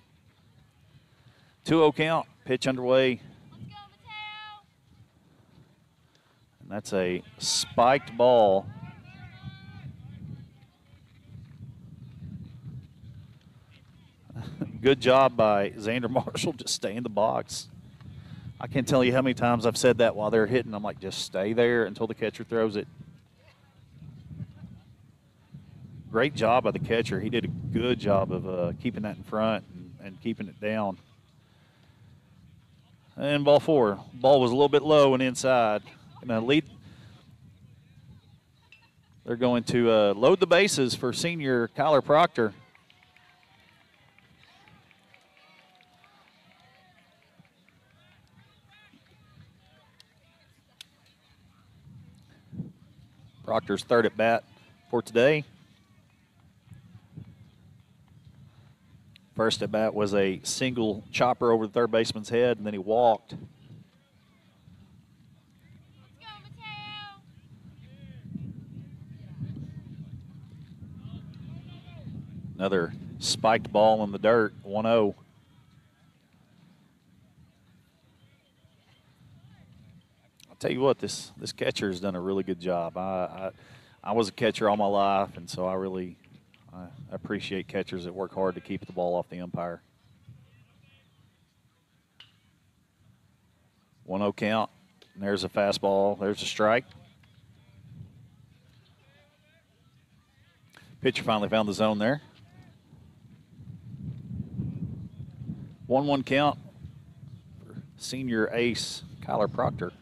2-0 count, pitch underway. Let's go, Mateo. And that's a spiked ball. Good job by Xander Marshall, just stay in the box. I can't tell you how many times I've said that while they're hitting. I'm like, just stay there until the catcher throws it. Great job by the catcher. He did a good job of keeping that in front and keeping it down. And ball 4. Ball was a little bit low and inside. Gonna lead. They're going to load the bases for senior Kyler Proctor. Proctor's third at bat for today. First at bat was a single chopper over the third baseman's head, and then he walked. Let's go, Mateo. Another spiked ball in the dirt, 1-0. I'll tell you what, this catcher has done a really good job. I was a catcher all my life, and so I appreciate catchers that work hard to keep the ball off the umpire. 1-0 count. And there's a fastball. There's a strike. Pitcher finally found the zone there. 1-1 count for senior ace Kyler Proctor.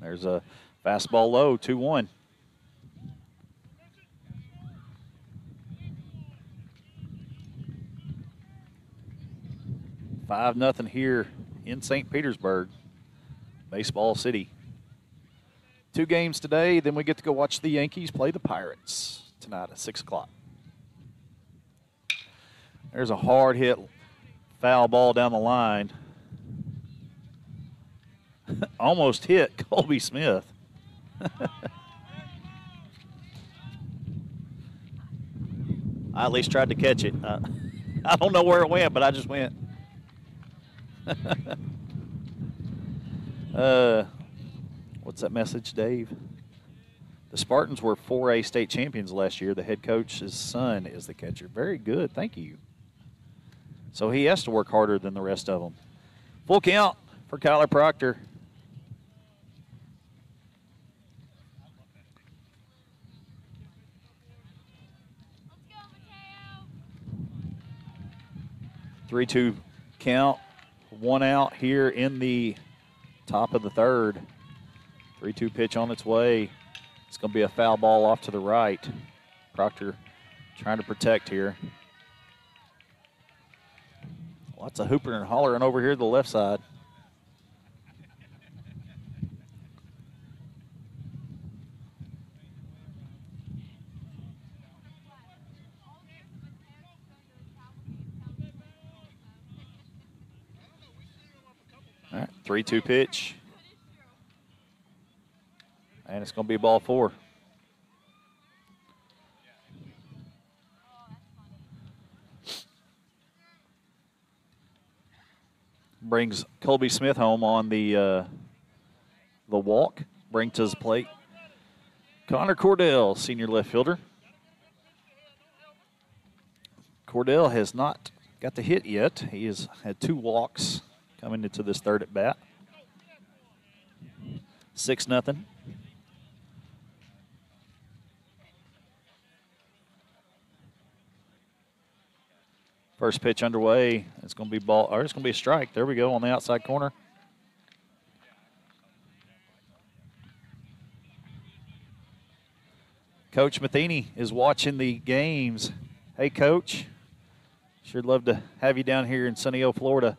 There's a fastball low, 2-1. Five nothing here in St. Petersburg, Baseball City. 2 games today, then we get to go watch the Yankees play the Pirates tonight at 6 o'clock. There's a hard hit foul ball down the line. Almost hit Colby Smith. I at least tried to catch it. I don't know where it went, but I just went. What's that message, Dave? The Spartans were 4A state champions last year. The head coach's son is the catcher. Very good. Thank you. So he has to work harder than the rest of them. Full count for Kyler Proctor. Let's go, Mateo. 3-2 count. 1 out here in the top of the third. 3-2 pitch on its way. It's going to be a foul ball off to the right. Proctor trying to protect here. Lots of hooping and hollering over here to the left side. All right, 3-2 pitch. And it's going to be ball 4. brings Colby Smith home on the walk. Bring to his plate Connor Cordell, senior left fielder. Cordell has not got the hit yet. He has had 2 walks coming into this third at bat. 6-0. First pitch underway. It's going to be ball, or it's going to be a strike. There we go on the outside corner. Coach Matheny is watching the games. Hey, Coach. Sure love to have you down here in sunny Oak, Florida.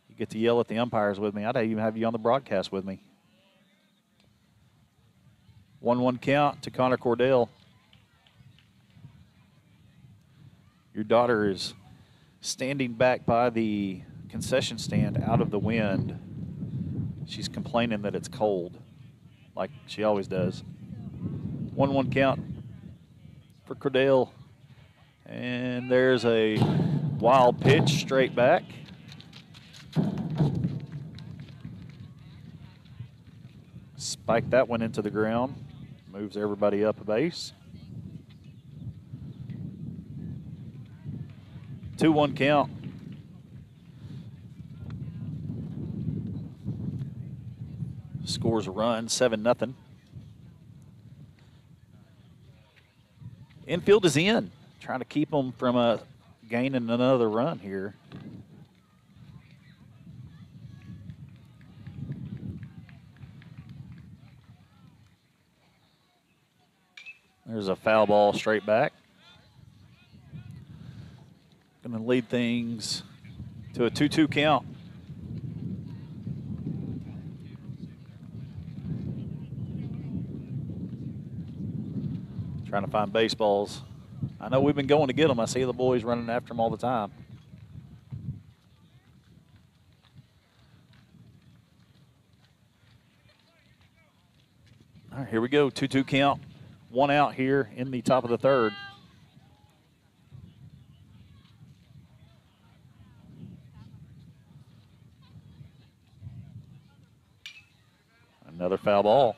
You get to yell at the umpires with me. I'd even have you on the broadcast with me. 1-1 count to Connor Cordell. Your daughter is standing back by the concession stand out of the wind. She's complaining that it's cold, like she always does. 1-1 count for Cordell. And there's a wild pitch straight back. Spike that one into the ground. Moves everybody up a base. 2-1 count. Scores a run, 7-0. Infield is in. Trying to keep them from gaining another run here. There's a foul ball straight back. Going to lead things to a 2-2 count. Trying to find baseballs. I know we've been going to get them. I see the boys running after them all the time. All right, here we go. 2-2 count. 1 out here in the top of the third. Another foul ball.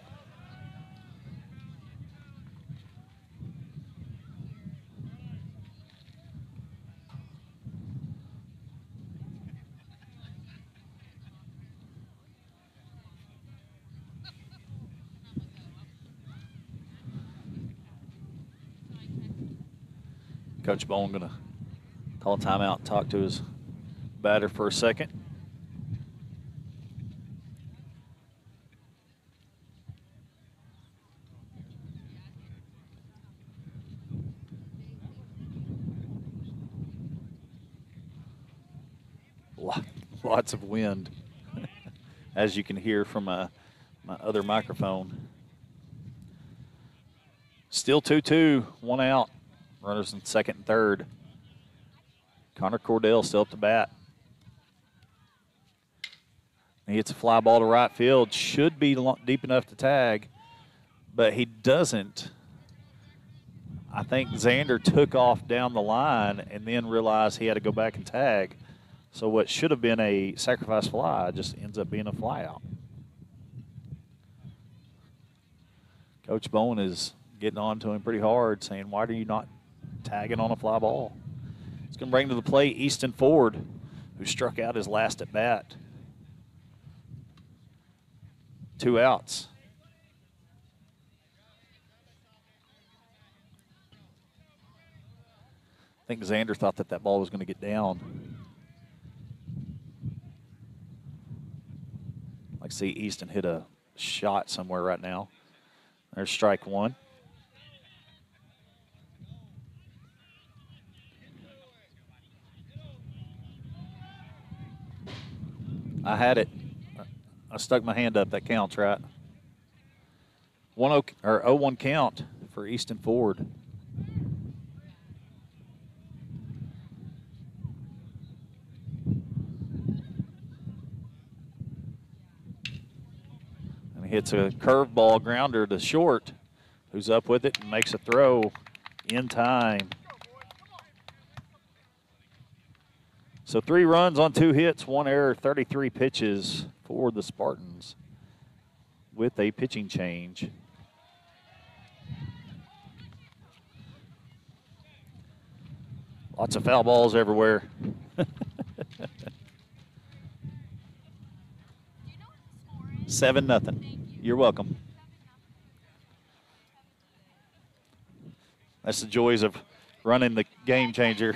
Coach Bone going to call a timeout and talk to his batter for a second. Lots of wind, as you can hear from my other microphone. Still 2-2, 1 out. Runners in second and third. Connor Cordell still up to bat. He hits a fly ball to right field. Should be deep enough to tag, but he doesn't. I think Xander took off down the line and then realized he had to go back and tag. So what should have been a sacrifice fly just ends up being a fly out. Coach Bowen is getting on to him pretty hard, saying, why are you not tagging on a fly ball? It's going to bring to the plate Easton Ford, who struck out his last at bat. 2 outs. I think Xander thought that ball was going to get down. I see Easton hit a shot somewhere right now. There's strike 1. I had it. I stuck my hand up. That counts, right? 0-1 count for Easton Ford. And he hits a curveball grounder to short, who's up with it and makes a throw in time. So 3 runs on 2 hits, 1 error, 33 pitches for the Spartans with a pitching change. Lots of foul balls everywhere. 7-0. You're welcome. That's the joys of running the game changer.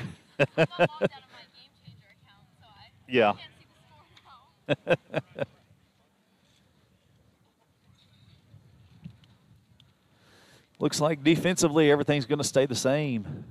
Yeah. Looks like defensively everything's going to stay the same.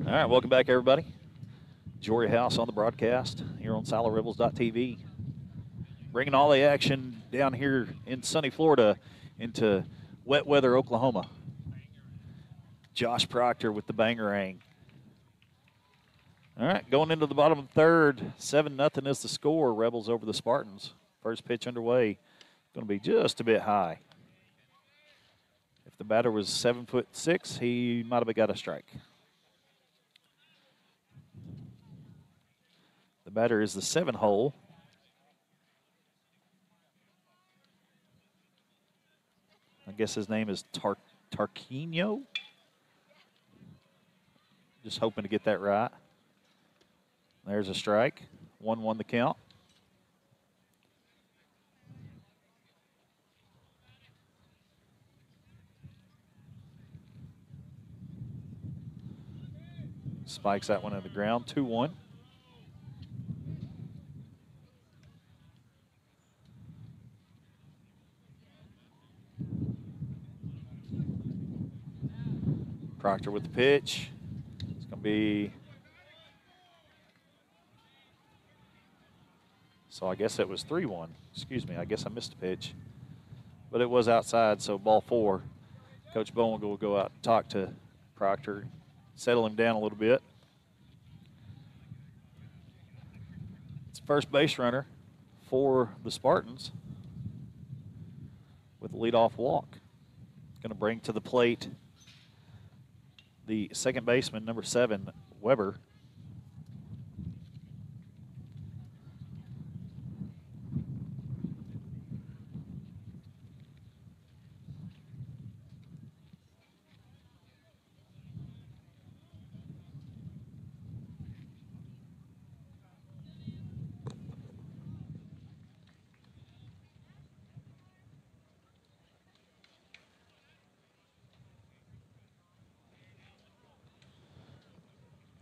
All right, welcome back, everybody. Jory House on the broadcast here on SiloRebels.tv. Bringing all the action down here in sunny Florida into wet weather Oklahoma. Josh Proctor with the bangerang. All right, going into the bottom of the third, 7-0 is the score. Rebels over the Spartans. First pitch underway. Going to be just a bit high. If the batter was 7'6", he might have got a strike. The batter is the 7-hole. I guess his name is Tarquino. Just hoping to get that right. There's a strike. 1-1 the count. Spikes that one on the ground. 2-1. Proctor with the pitch. It's going to be... So I guess it was 3-1. Excuse me, I guess I missed a pitch. But it was outside, so ball 4. Coach Bowen will go out and talk to Proctor, settle him down a little bit. It's first base runner for the Spartans with a leadoff walk. Going to bring to the plate the second baseman, number 7, Weber.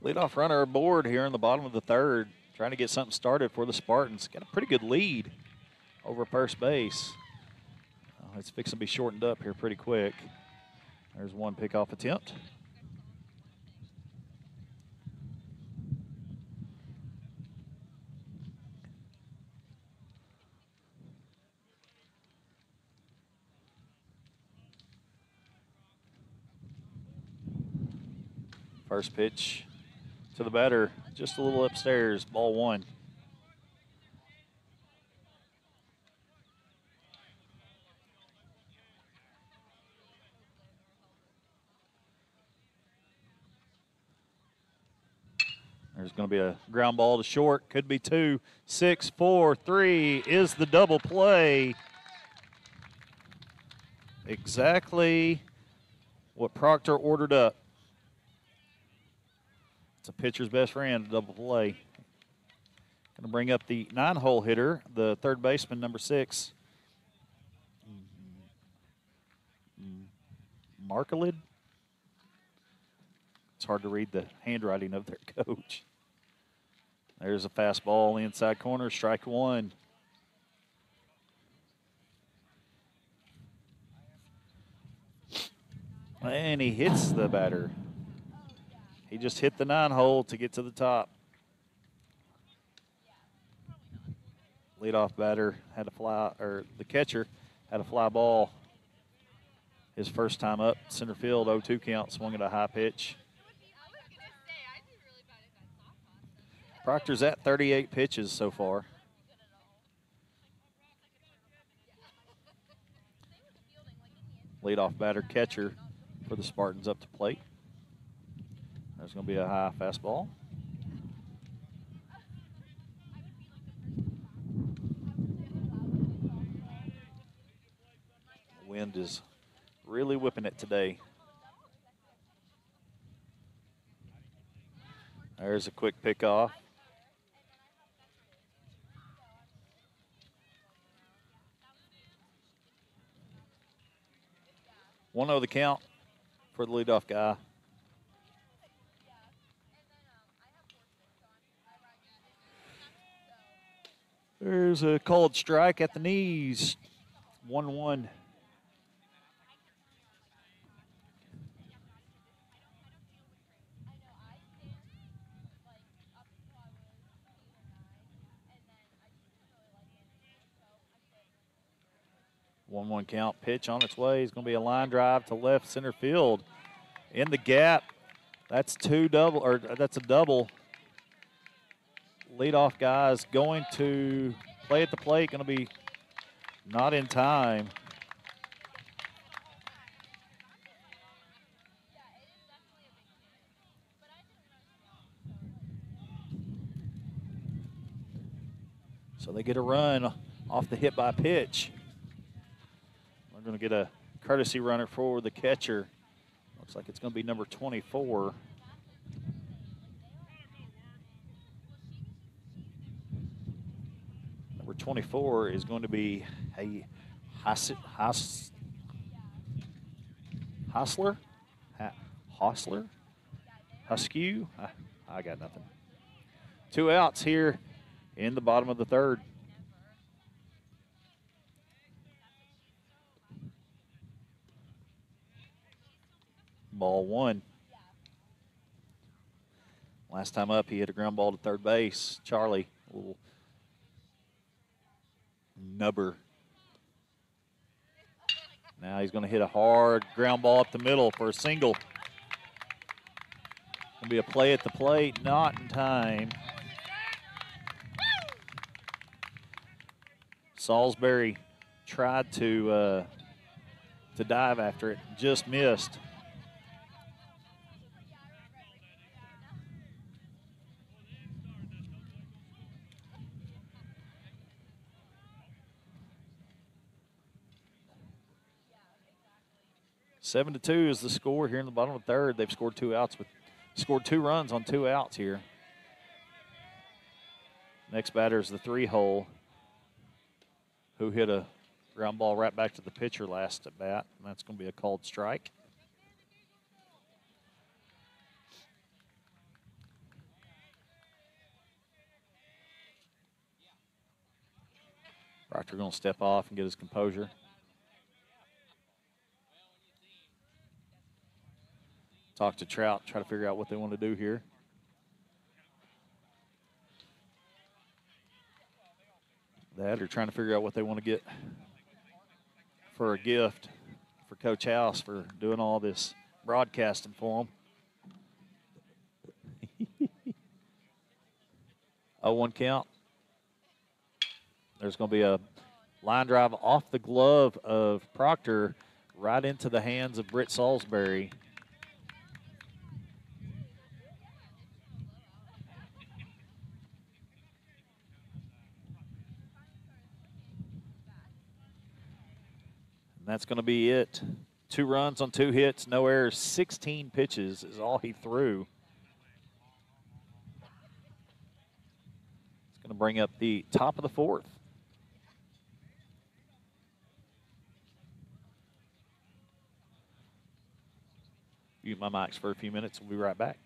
Leadoff runner aboard here in the bottom of the third, trying to get something started for the Spartans. Got a pretty good lead over first base. It's fixing to be shortened up here pretty quick. There's one pickoff attempt. First pitch to the batter, just a little upstairs, ball 1. There's going to be a ground ball to short, could be 2. 6, 4, 3 is the double play. Exactly what Proctor ordered up. It's a pitcher's best friend, a double play. Going to bring up the 9-hole hitter, the third baseman, number 6. Markalid. It's hard to read the handwriting of their coach. There's a fastball inside corner, strike 1. And he hits the batter. He just hit the 9-hole to get to the top. Leadoff batter had a fly, or the catcher had a fly ball his first time up. Center field, 0-2 count, swung at a high pitch. Proctor's at 38 pitches so far. Leadoff batter, catcher for the Spartans up to plate. There's going to be a high fastball. The wind is really whipping it today. There's a quick pickoff. One over the count for the leadoff guy. There's a called strike at the knees. 1-1. One count, pitch on its way. It's going to be a line drive to left center field. In the gap. That's a double. Leadoff guy is going to play at the plate. Going to be not in time. So they get a run off the hit by pitch. We're going to get a courtesy runner for the catcher. Looks like it's going to be number 24. Number 24 is going to be a Hostler? Hostler? Huskew? I got nothing. 2 outs here in the bottom of the third. Ball 1. Last time up, he hit a ground ball to third base. Charlie, a little nubber. Now he's going to hit a hard ground ball up the middle for a single. Going to be a play at the plate, not in time. Salisbury tried to dive after it, just missed. Seven to 2 is the score here in the bottom of the third. They've scored 2 outs scored 2 runs on 2 outs here. Next batter is the 3-hole, who hit a ground ball right back to the pitcher last at bat, and that's going to be a called strike. Proctor going to step off and get his composure. Talk to Trout, try to figure out what they want to do here. That or trying to figure out what they want to get for a gift for Coach House for doing all this broadcasting for them. 0-1 count. There's going to be a line drive off the glove of Proctor right into the hands of Britt Salisbury. That's going to be it. 2 runs on 2 hits, no errors, 16 pitches is all he threw. It's going to bring up the top of the 4th. Mute my mics for a few minutes. We'll be right back.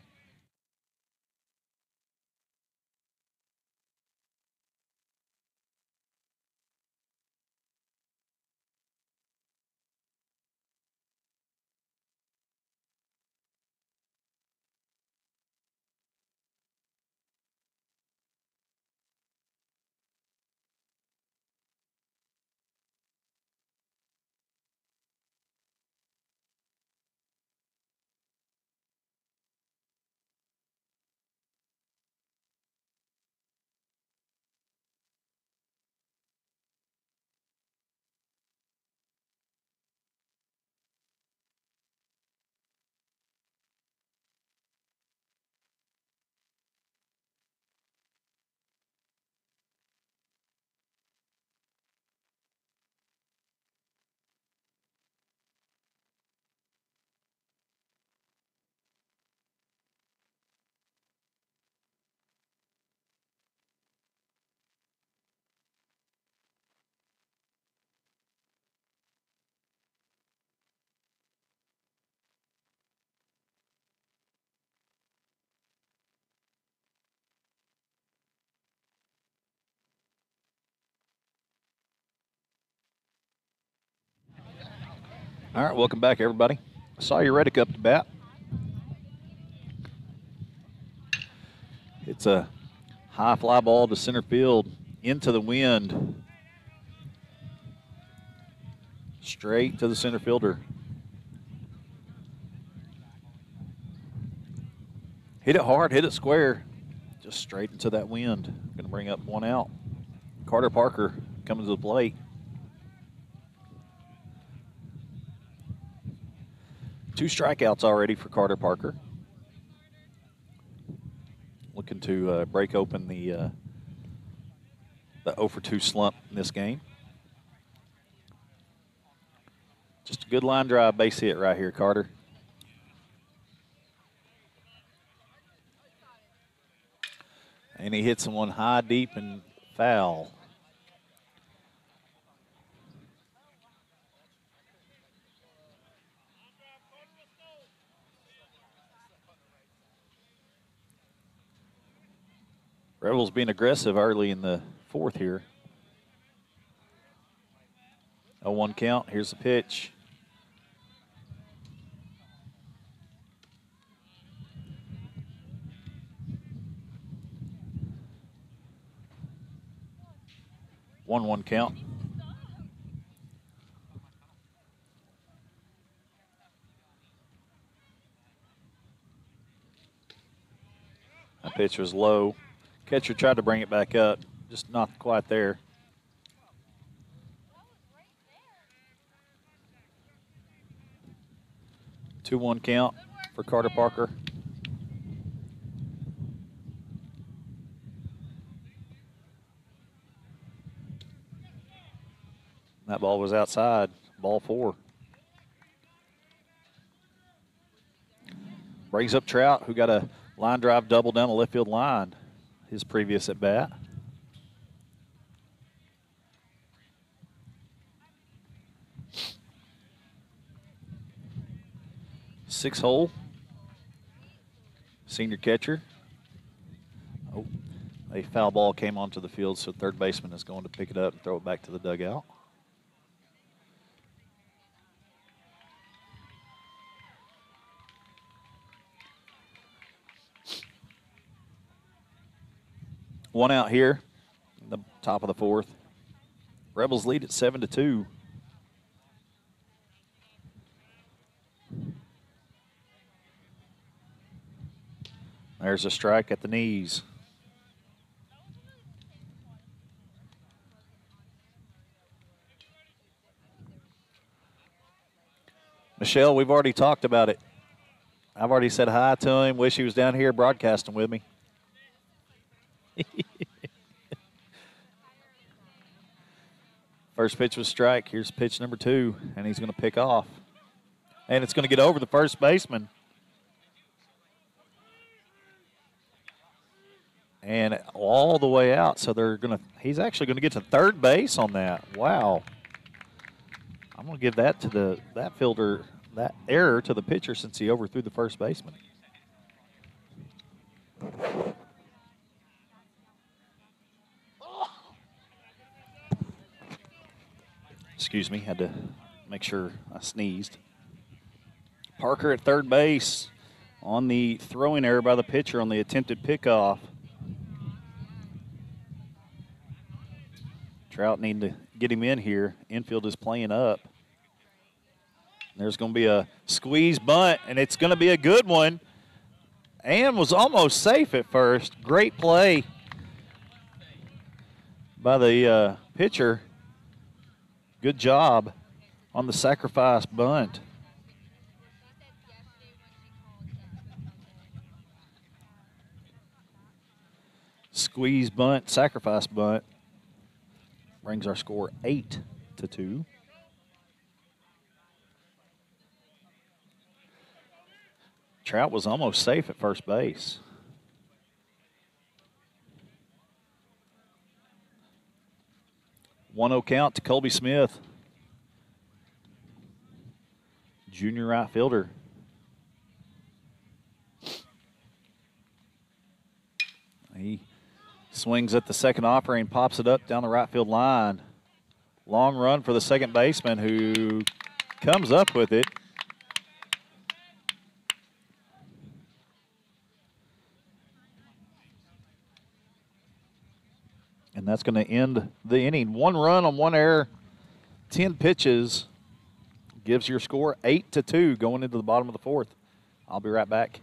All right, welcome back, everybody. Sawyer Reddick up to bat. It's a high fly ball to center field, into the wind, straight to the center fielder. Hit it hard, hit it square, just straight into that wind. Going to bring up one out. Carter Parker coming to the plate. 2 strikeouts already for Carter Parker. Looking to break open the 0 for 2 slump in this game. Just a good line drive base hit right here, Carter. And he hits one high, deep, and foul. Rebels being aggressive early in the 4th here. 0-1 count. Here's the pitch. 1-1 count. That pitch was low. Catcher tried to bring it back up, just not quite there. Two 2-1 count for Carter Parker. That ball was outside, ball 4. Brings up Trout, who got a line drive double down the left field line his previous at bat. Six hole. Senior catcher. Oh, a foul ball came onto the field, so third baseman is going to pick it up and throw it back to the dugout. One out here, the top of the 4th. Rebels lead at 7-2. There's a strike at the knees. Michelle, we've already talked about it. I've already said hi to him. Wish he was down here broadcasting with me. First pitch was strike. Here's pitch number 2, and he's going to pick off. And it's going to get over the first baseman. And all the way out, so he's actually going to get to third base on that. Wow. I'm going to give that to that fielder, that error to the pitcher since he overthrew the first baseman. Excuse me, had to make sure I sneezed. Parker at third base on the throwing error by the pitcher on the attempted pickoff. Trout needing to get him in here. Infield is playing up. There's going to be a squeeze bunt, and it's going to be a good one. And was almost safe at first. Great play by the pitcher. Good job on the sacrifice bunt. Squeeze bunt, sacrifice bunt. Brings our score 8-2. Trout was almost safe at first base. One 0 count to Colby Smith. Junior right fielder. He swings at the second offering, pops it up down the right field line. Long run for the second baseman who comes up with it. And that's going to end the inning. 1 run on 1 error, 10 pitches gives your score 8-2 going into the bottom of the 4th. I'll be right back.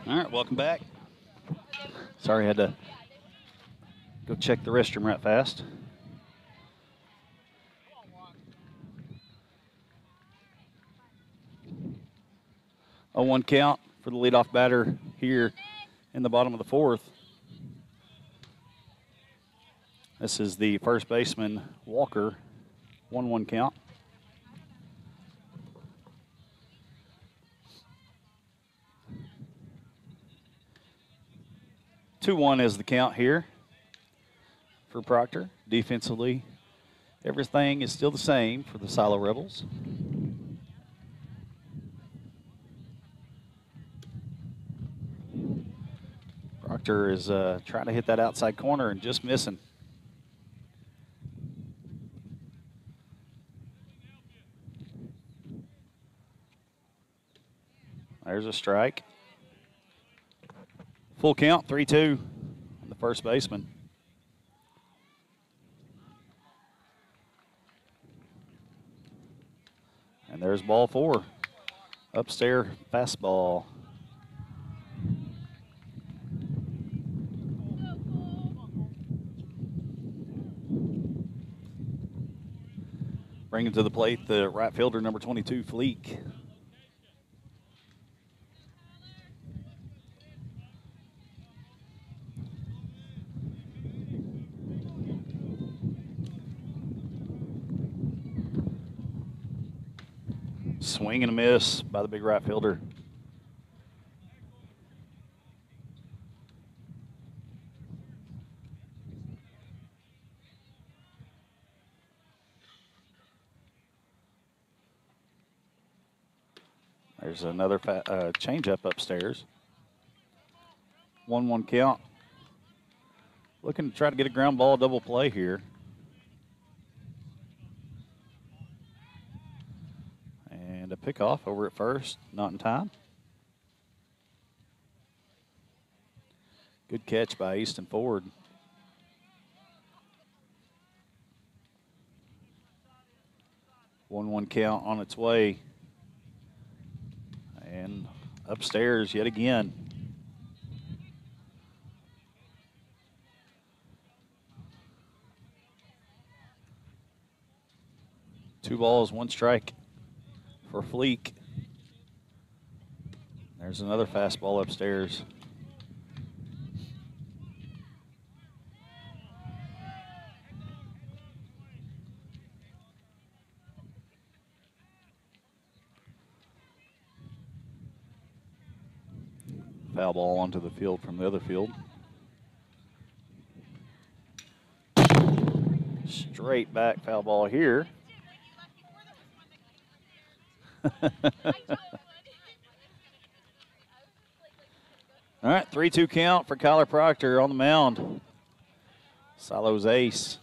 All right, welcome back. Sorry, I had to go check the restroom right fast. A 1 count for the leadoff batter here in the bottom of the 4th. This is the first baseman, Walker. 1-1 count. Two one is the count here for Proctor. Defensively, everything is still the same for the Silo Rebels. Proctor is trying to hit that outside corner and just missing. There's a strike. Full count, 3-2 on the first baseman. And there's ball 4. Upstairs fastball. Bringing to the plate the right fielder, number 22, Fleek. Swing and a miss by the big right fielder. There's another changeup upstairs. 1-1 count. Looking to try to get a ground ball double play here. And a pickoff over at first, not in time. Good catch by Easton Ford. One count on its way. And upstairs yet again. Two balls, 1 strike for Fleek. There's another fastball upstairs. Foul ball onto the field from the other field. Straight back foul ball here. All right, 3-2 count for Kyler Proctor on the mound. Silo's ace.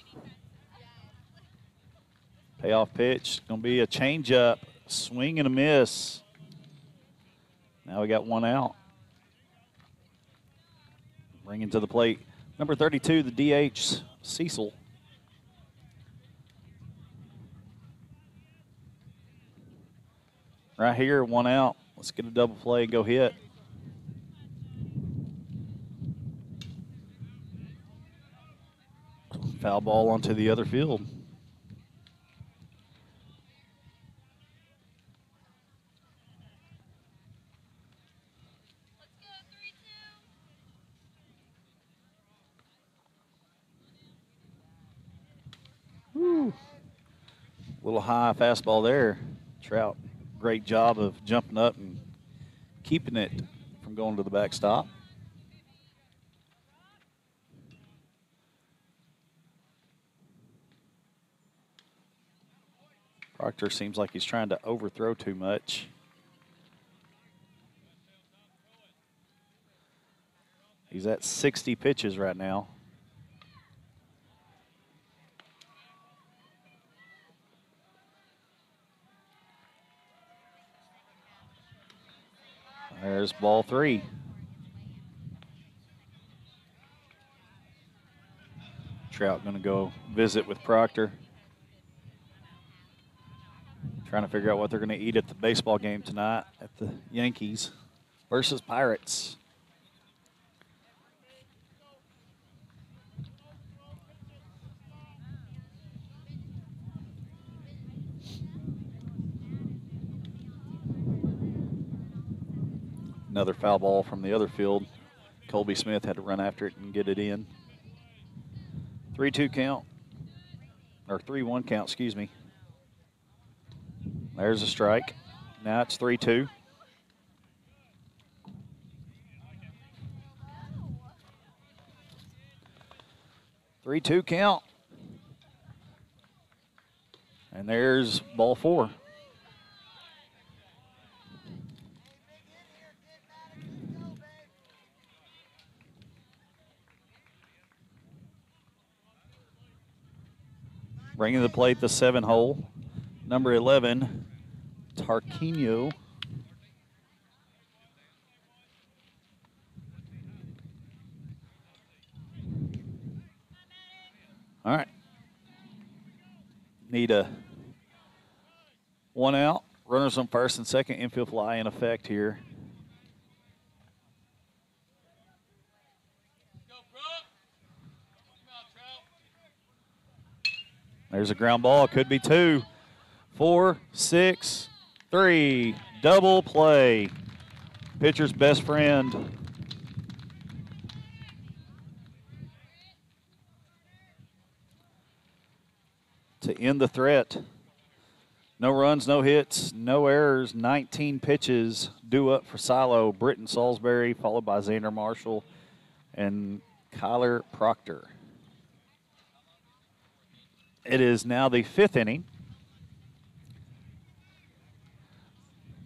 Payoff pitch, going to be a changeup, swing and a miss. Now we got one out. Bringing to the plate, number 32, the DH, Cecil. Right here, one out. Let's get a double play and go hit. Foul ball onto the other field. Woo. Little high fastball there. Trout, great job of jumping up and keeping it from going to the backstop. Proctor seems like he's trying to overthrow too much. He's at 60 pitches right now. There's ball 3. Trout going to go visit with Proctor. Trying to figure out what they're going to eat at the baseball game tonight at the Yankees versus Pirates. Another foul ball from the other field. Colby Smith had to run after it and get it in. 3-2 count, or 3-1 count, excuse me. There's a strike. Now it's 3-2. Three-two count. And there's ball 4. Bringing to the plate the 7-hole, number 11, Tarquino. All right. Need a 1 out. Runners on first and second. Infield fly in effect here. There's a ground ball. Could be 2, 4, 6, 3. Double play. Pitcher's best friend. To end the threat. No runs, no hits, no errors, 19 pitches due up for Silo. Britton Salisbury, followed by Xander Marshall and Kyler Proctor. It is now the 5th inning.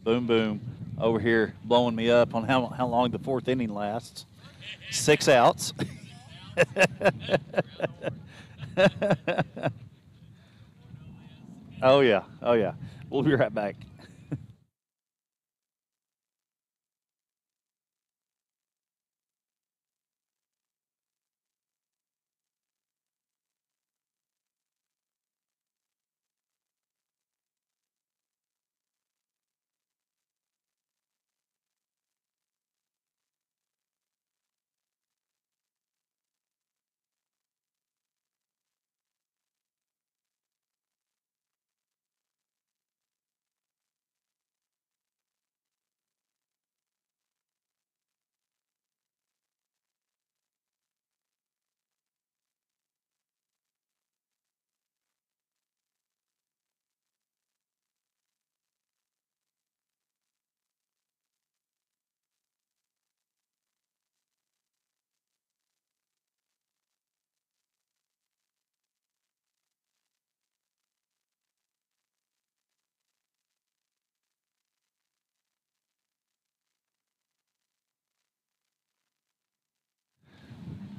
Boom, boom, over here blowing me up on how long the 4th inning lasts. 6 outs. Oh, yeah. Oh, yeah. We'll be right back.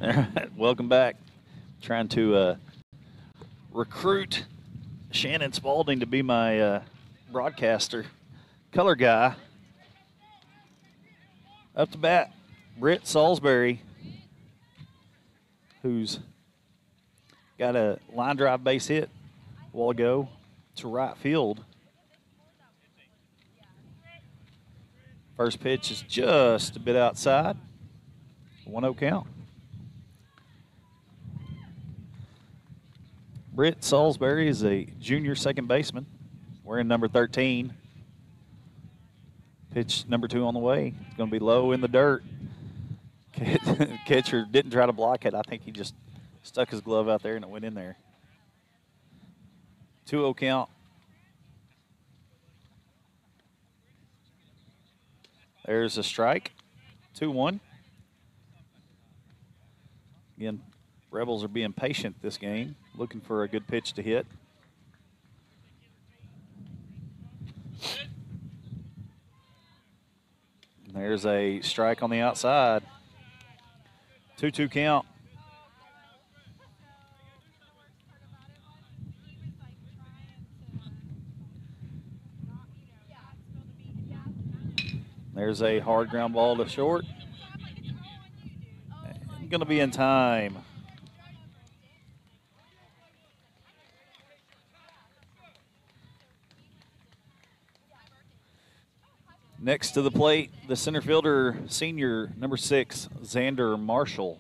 All right, welcome back. Trying to recruit Shannon Spalding to be my broadcaster, color guy. Up to bat, Britt Salisbury, who's got a line drive base hit a while ago to right field. First pitch is just a bit outside. 1-0 count. Britt Salisbury is a junior second baseman, wearing number 13. Pitch number 2 on the way. It's going to be low in the dirt. Catcher didn't try to block it. I think he just stuck his glove out there and it went in there. 2-0 count. There's a strike. 2-1. Again, Rebels are being patient this game, looking for a good pitch to hit. And there's a strike on the outside. 2-2 count. There's a hard ground ball to short. Going to be in time. Next to the plate, the center fielder, senior, number 6, Xander Marshall,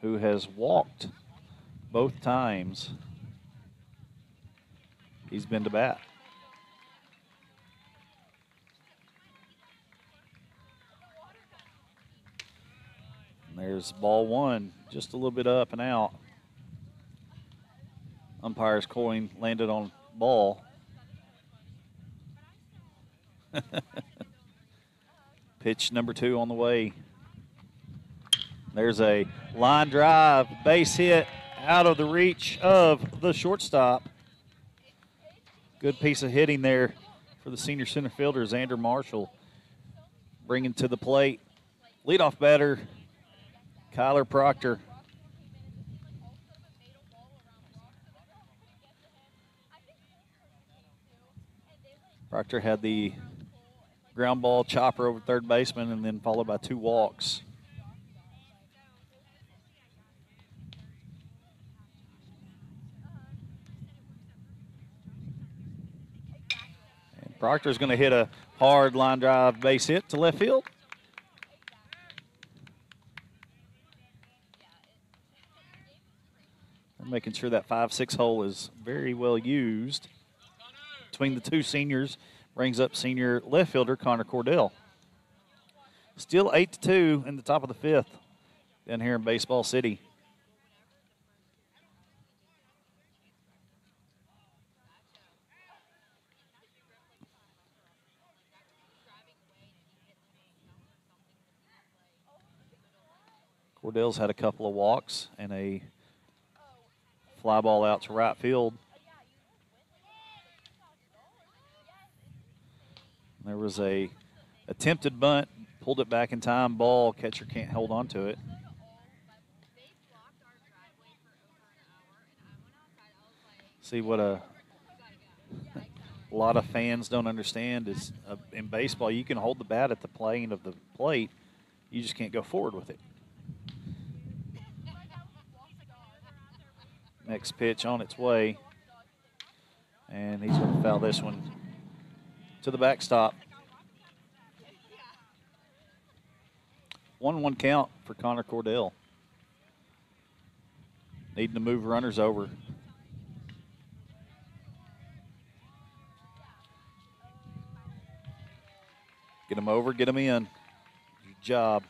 who has walked both times he's been to bat. And there's ball 1, just a little bit up and out. Umpire's coin landed on ball. Pitch number 2 on the way. There's a line drive, base hit out of the reach of the shortstop. Good piece of hitting there for the senior center fielder, Xander Marshall. Bringing to the plate, leadoff batter, Kyler Proctor. Proctor had the ground ball chopper over third baseman and then followed by 2 walks. And Proctor's going to hit a hard line drive base hit to left field. They're making sure that 5-6 hole is very well used. Between the 2 seniors, brings up senior left fielder Connor Cordell. Still 8-2 in the top of the 5th down here in Baseball City. Cordell's had a couple of walks and a fly ball out to right field. There was a attempted bunt, pulled it back in time, ball, catcher can't hold on to it. See what a lot of fans don't understand is in baseball, you can hold the bat at the plane of the plate, you just can't go forward with it. Next pitch on its way, and he's going to foul this one to the backstop. 1-1 count for Connor Cordell. Needing to move runners over. Get them over, get them in. Good job.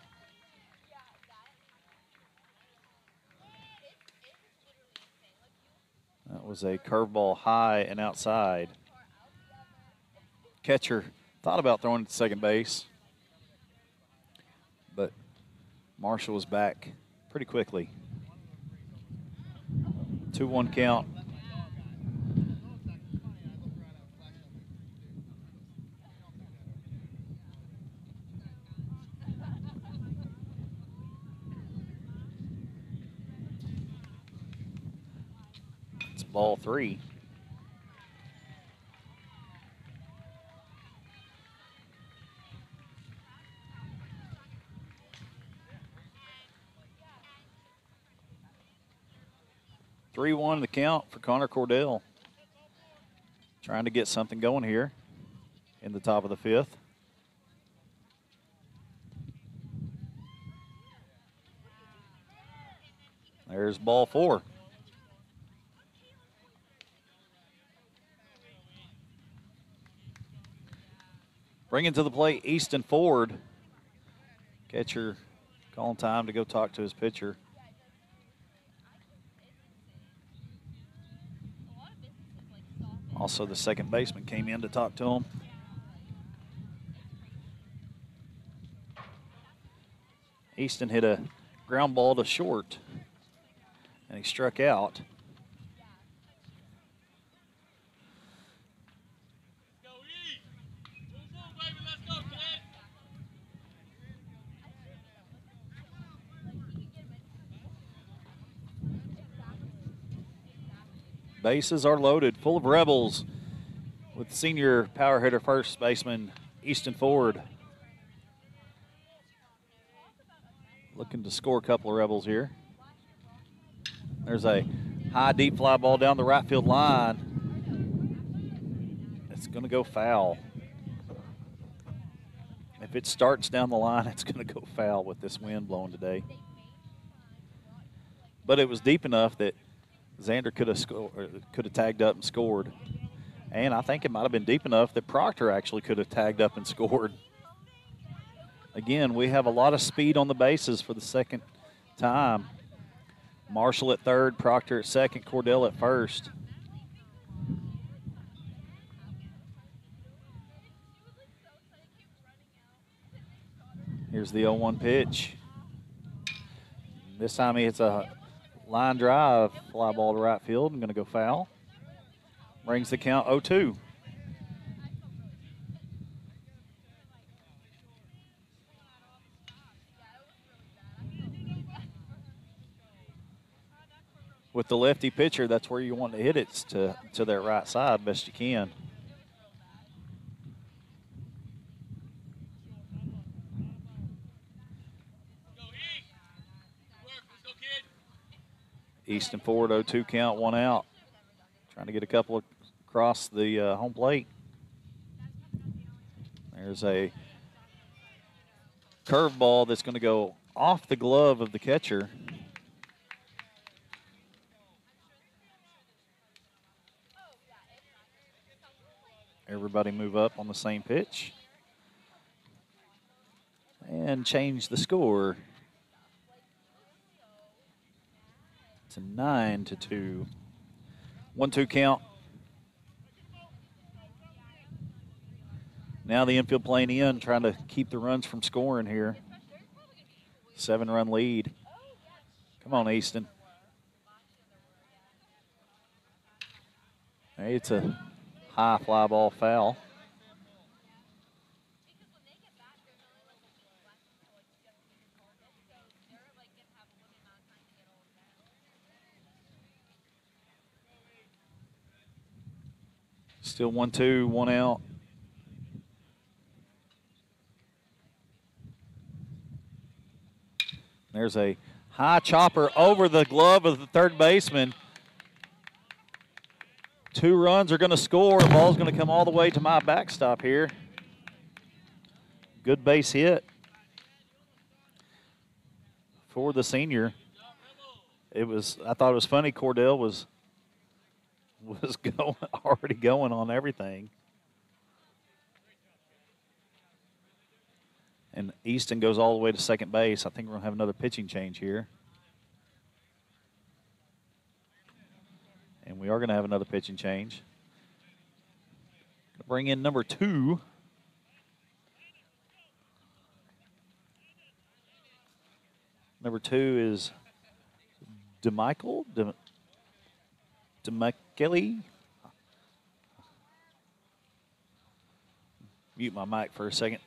That was a curveball high and outside. Catcher thought about throwing it to second base, but Marshall was back pretty quickly. 2-1 count. Ball 3. (3-1) the count for Connor Cordell. Trying to get something going here in the top of the 5th. There's ball 4. Bringing to the plate Easton Ford. Catcher calling time to go talk to his pitcher. Also, the second baseman came in to talk to him. Easton hit a ground ball to short, and he struck out. Bases are loaded, full of Rebels, with senior power hitter first baseman Easton Ford. Looking to score a couple of Rebels here. There's a high, deep fly ball down the right field line. It's going to go foul. If it starts down the line, it's going to go foul with this wind blowing today. But it was deep enough that Xander could have tagged up and scored. And I think it might have been deep enough that Proctor actually could have tagged up and scored. Again, we have a lot of speed on the bases for the second time. Marshall at third, Proctor at second, Cordell at first. Here's the 0-1 pitch. This time he hits a line drive, fly ball to right field. I'm going to go foul. Brings the count 0-2. With the lefty pitcher, that's where you want to hit it, to that right side best you can. Easton Ford 0-2 count, 1 out. Trying to get a couple across the home plate. There's a curveball that's going to go off the glove of the catcher. Everybody move up on the same pitch. And change the score to 9-2. 1-2 count. Now the infield playing in, trying to keep the runs from scoring here. 7-run lead. Come on, Easton. Hey, it's a high fly ball foul. Still 1-2, 1 out. There's a high chopper over the glove of the third baseman. 2 runs are going to score. The ball's going to come all the way to my backstop here. Good base hit for the senior. I thought it was funny. Cordell was already going on everything. And Easton goes all the way to second base. I think we're going to have another pitching change here. And we are going to have another pitching change. Bring in number 2. Number 2 is DeMichael. DeMichaeli. Mute my mic for a second.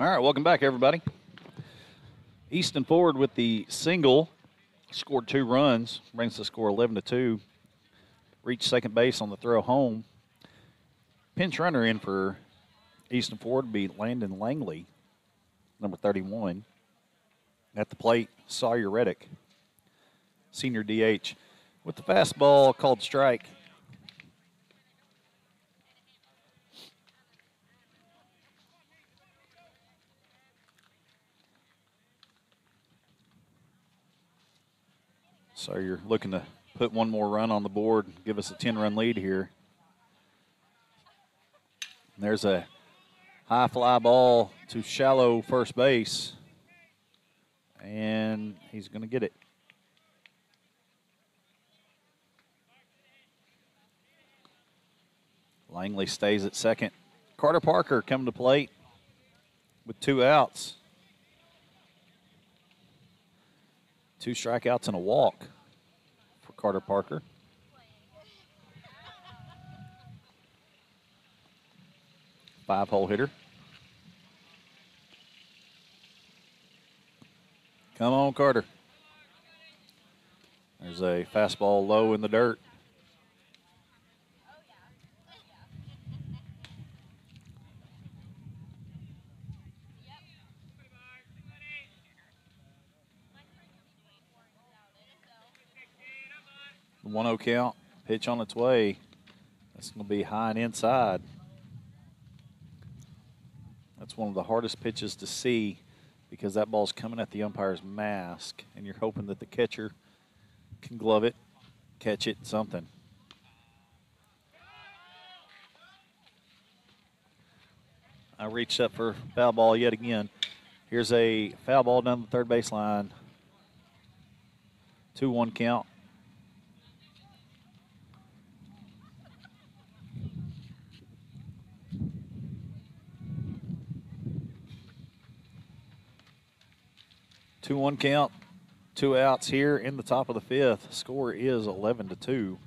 All right, welcome back, everybody. Easton Ford with the single, scored 2 runs, brings the score 11-2. Reached second base on the throw home. Pinch runner in for Easton Ford would be Landon Langley, number 31. At the plate, Sawyer Reddick, senior DH, with the fastball called strike. So you're looking to put one more run on the board, give us a 10-run lead here. And there's a high fly ball to shallow first base, and he's going to get it. Langley stays at second. Carter Parker coming to plate with 2 outs. 2 strikeouts and a walk for Carter Parker. Five-hole hitter. Come on, Carter. There's a fastball low in the dirt. The 1-0 count, pitch on its way. That's going to be high and inside. That's one of the hardest pitches to see because that ball's coming at the umpire's mask, and you're hoping that the catcher can glove it, catch it, something. I reached up for foul ball yet again. Here's a foul ball down the third baseline. 2-1 count. Two-one count, 2 outs here in the top of the 5th. Score is 11-2. And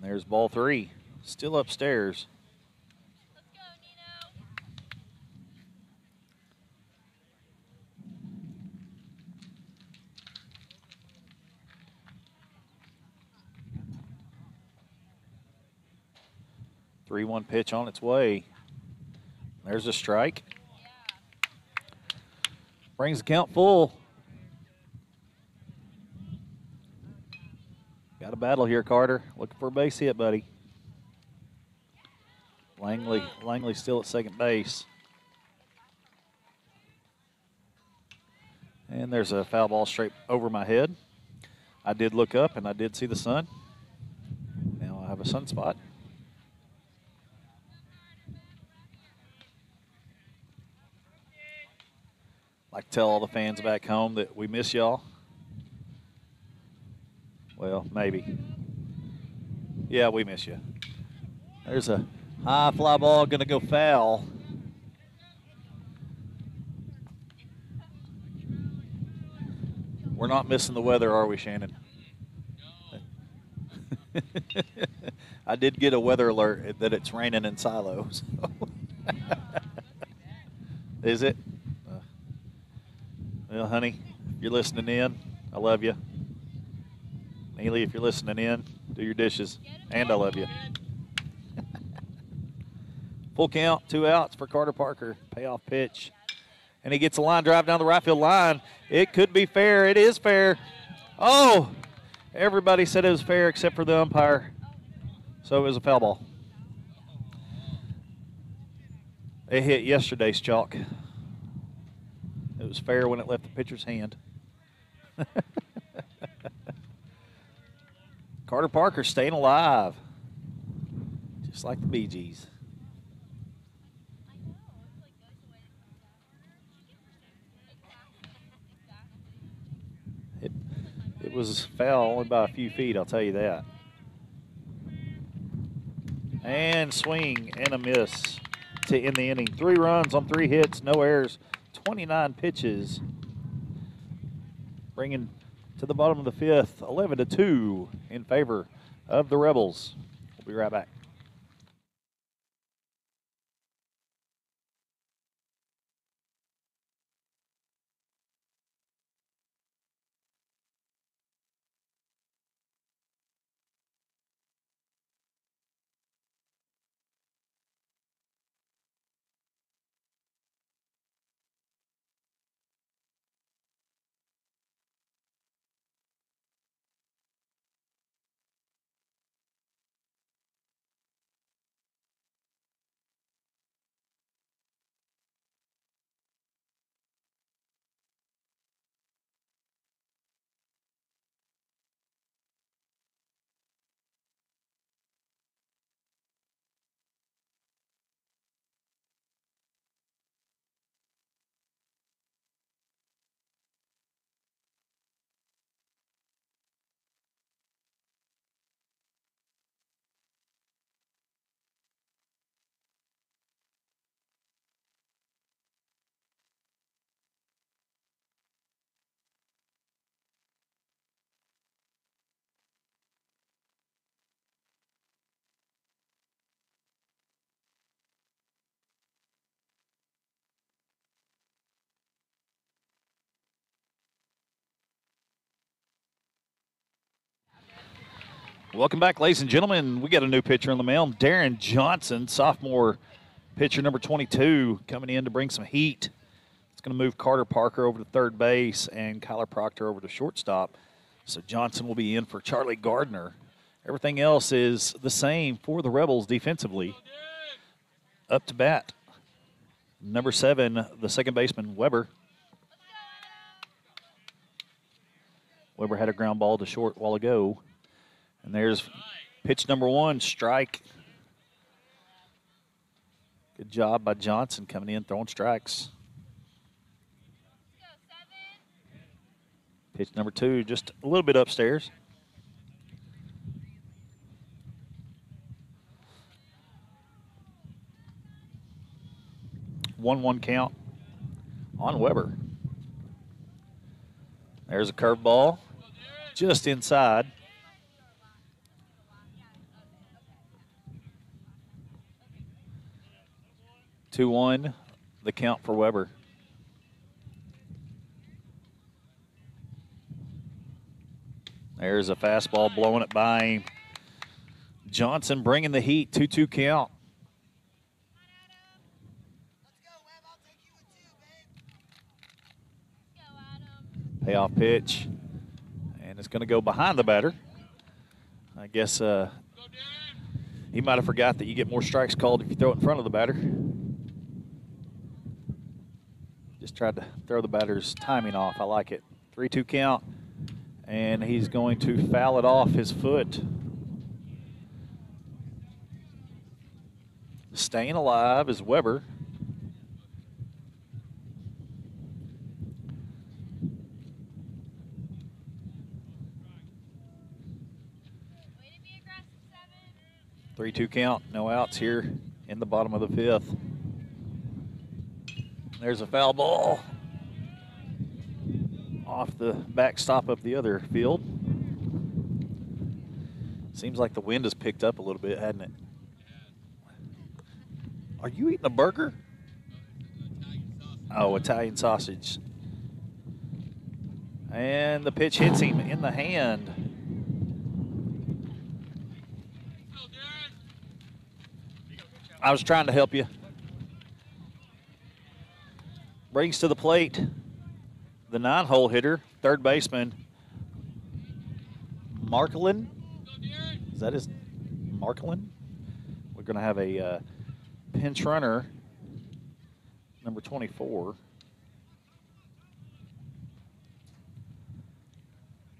there's ball 3, still upstairs. Let's go, Nino. 3-1 pitch on its way. There's a strike. Brings the count full. Got a battle here, Carter. Looking for a base hit, buddy. Langley still at second base. And there's a foul ball straight over my head. I did look up, and I did see the sun. Now I have a sunspot. Like to tell all the fans back home that we miss y'all. Well, maybe. Yeah, we miss you. There's a high fly ball going to go foul. We're not missing the weather, are we, Shannon? I did get a weather alert that it's raining in Silo. So. Is it? Well, honey, if you're listening in, I love you. Neely, if you're listening in, do your dishes, and I love you. Full count, 2 outs for Carter Parker. Payoff pitch. And he gets a line drive down the right field line. It could be fair. It is fair. Oh, everybody said it was fair except for the umpire. So it was a foul ball. It hit yesterday's chalk. It was fair when it left the pitcher's hand. Carter Parker staying alive, just like the Bee Gees. It was foul only by a few feet, I'll tell you that. And swing and a miss to end the inning. 3 runs on 3 hits, no errors. 29 pitches, bringing to the bottom of the 5th, 11-2 in favor of the Rebels. We'll be right back. Welcome back, ladies and gentlemen. We got a new pitcher in the mail, Darren Johnson, sophomore pitcher number 22, coming in to bring some heat. It's going to move Carter Parker over to third base and Kyler Proctor over to shortstop. So Johnson will be in for Charlie Gardner. Everything else is the same for the Rebels defensively. Up to bat, number 7, the second baseman, Weber. Weber had a ground ball to short a while ago. And there's pitch number 1, strike. Good job by Johnson coming in, throwing strikes. Pitch number 2, just a little bit upstairs. One count on Weber. There's a curveball just inside. 2-1, the count for Weber. There's a fastball blowing it by him. Johnson bringing the heat, 2-2 count. Payoff pitch, and it's going to go behind the batter. I guess he might have forgot that you get more strikes called if you throw it in front of the batter. Just tried to throw the batter's timing off. I like it. 3-2 count, and he's going to foul it off his foot. Staying alive is Weber. Way to be aggressive, 7. 3-2 count, no outs here in the bottom of the 5th. There's a foul ball off the backstop of the other field. Seems like the wind has picked up a little bit, hasn't it? Are you eating a burger? Oh, Italian sausage. And the pitch hits him in the hand. I was trying to help you. Brings to the plate the 9-hole hitter, third baseman, Marklin. Is that his Marklin? We're going to have a pinch runner, number 24,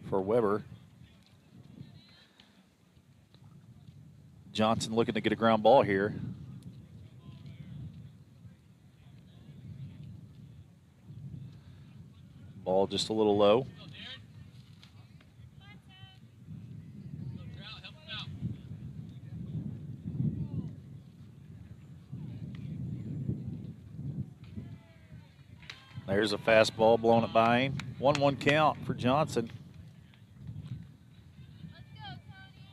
for Weber. Johnson looking to get a ground ball here. Ball just a little low. There's a fastball blowing it by him. 1-1 count for Johnson. Let's go, Tony.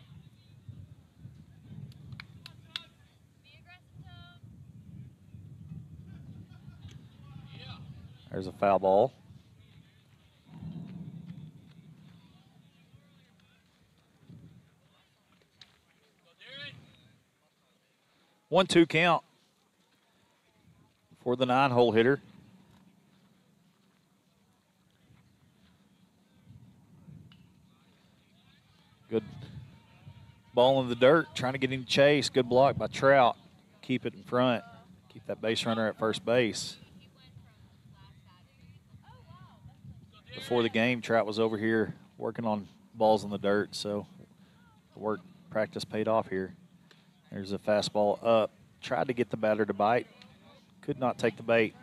Be aggressive, Tone. There's a foul ball. One-two count for the 9-hole hitter. Good ball in the dirt, trying to get him to chase. Good block by Trout. Keep it in front. Keep that base runner at first base. Before the game, Trout was over here working on balls in the dirt, so the work practice paid off here. There's a fastball up. Tried to get the batter to bite. Could not take the bait.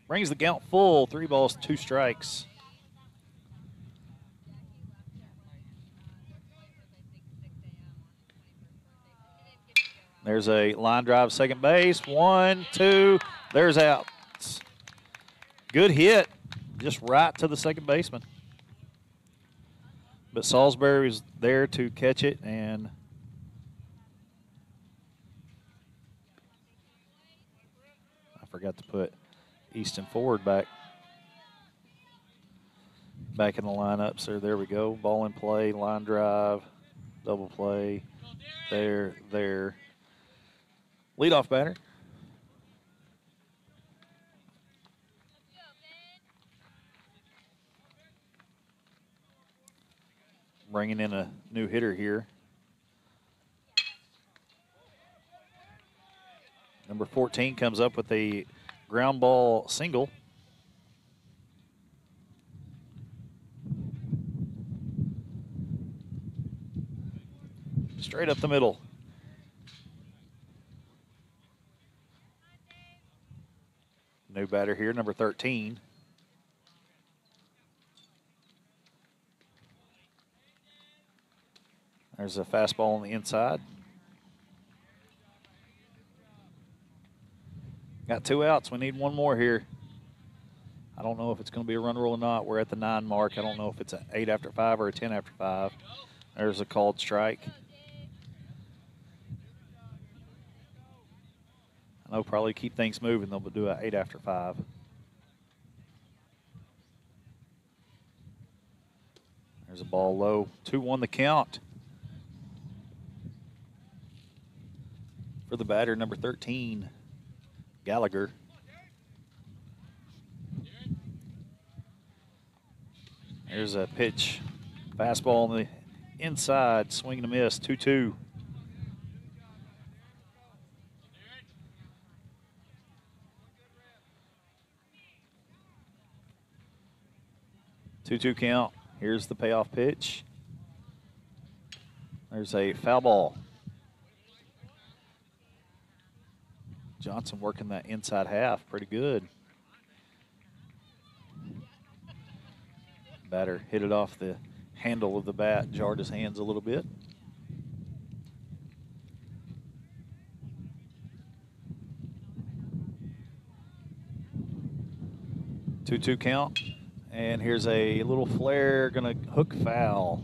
Brings the count full. 3 balls, 2 strikes. There's a line drive, second base. 1, 2. There's outs. Good hit. Just right to the second baseman. But Salisbury was there to catch it, and I forgot to put Easton Ford back in the lineup. So there we go. Ball in play, line drive. Double play. There. Leadoff batter. Bringing in a new hitter here. Number 14 comes up with a ground ball single. Straight up the middle. New batter here, number 13. There's a fastball on the inside. Got 2 outs. We need one more here. I don't know if it's going to be a run rule or not. We're at the 9 mark. I don't know if it's an 8 after 5 or a 10 after 5. There's a called strike. I know probably keep things moving. They'll do an 8 after 5. There's a ball low. 2-1 the count. For the batter, number 13, Gallagher. There's a pitch. Fastball on the inside. Swing and a miss. 2-2. Two-two count. Here's the payoff pitch. There's a foul ball. Johnson working that inside half pretty good. Batter hit it off the handle of the bat, jarred his hands a little bit. Two-two count. And here's a little flare, gonna hook foul.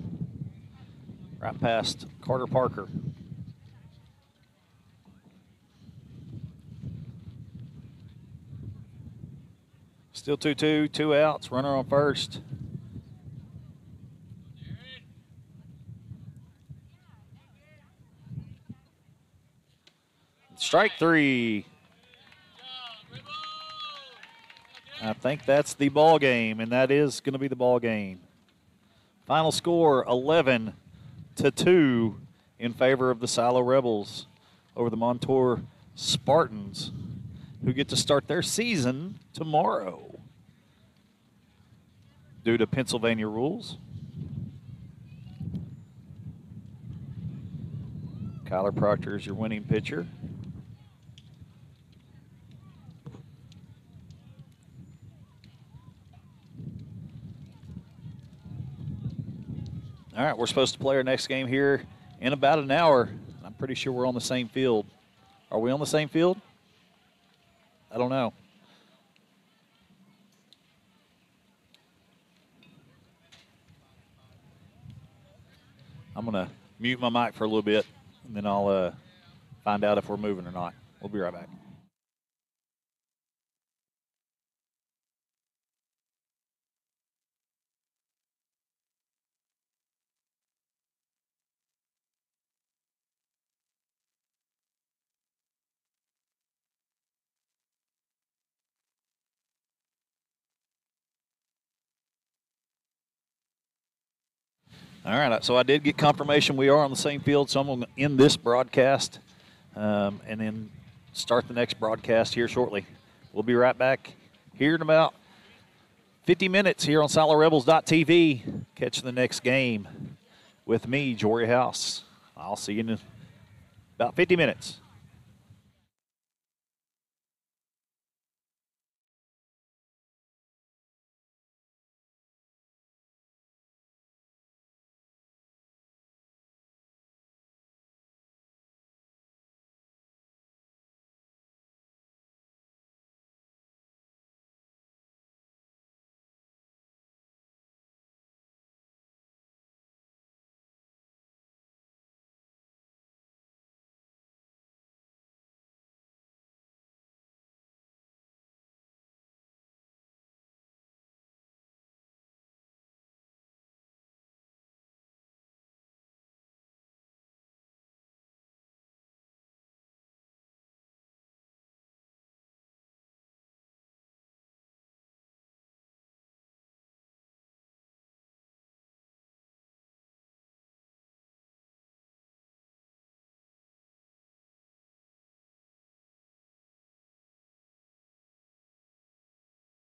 Right past Carter Parker. Still 2-2, 2 outs, runner on first. Strike 3. I think that's the ball game, and that is going to be the ball game. Final score 11-2 in favor of the Silo Rebels over the Montour Spartans, who get to start their season tomorrow due to Pennsylvania rules. Kyler Proctor is your winning pitcher. All right, we're supposed to play our next game here in about an hour. I'm pretty sure we're on the same field. Are we on the same field? I don't know. I'm going to mute my mic for a little bit, and then I'll find out if we're moving or not. We'll be right back. All right, so I did get confirmation we are on the same field, so I'm going to end this broadcast and then start the next broadcast here shortly. We'll be right back here in about 50 minutes here on SiloRebels.tv. Catch the next game with me, Jory House. I'll see you in about 50 minutes.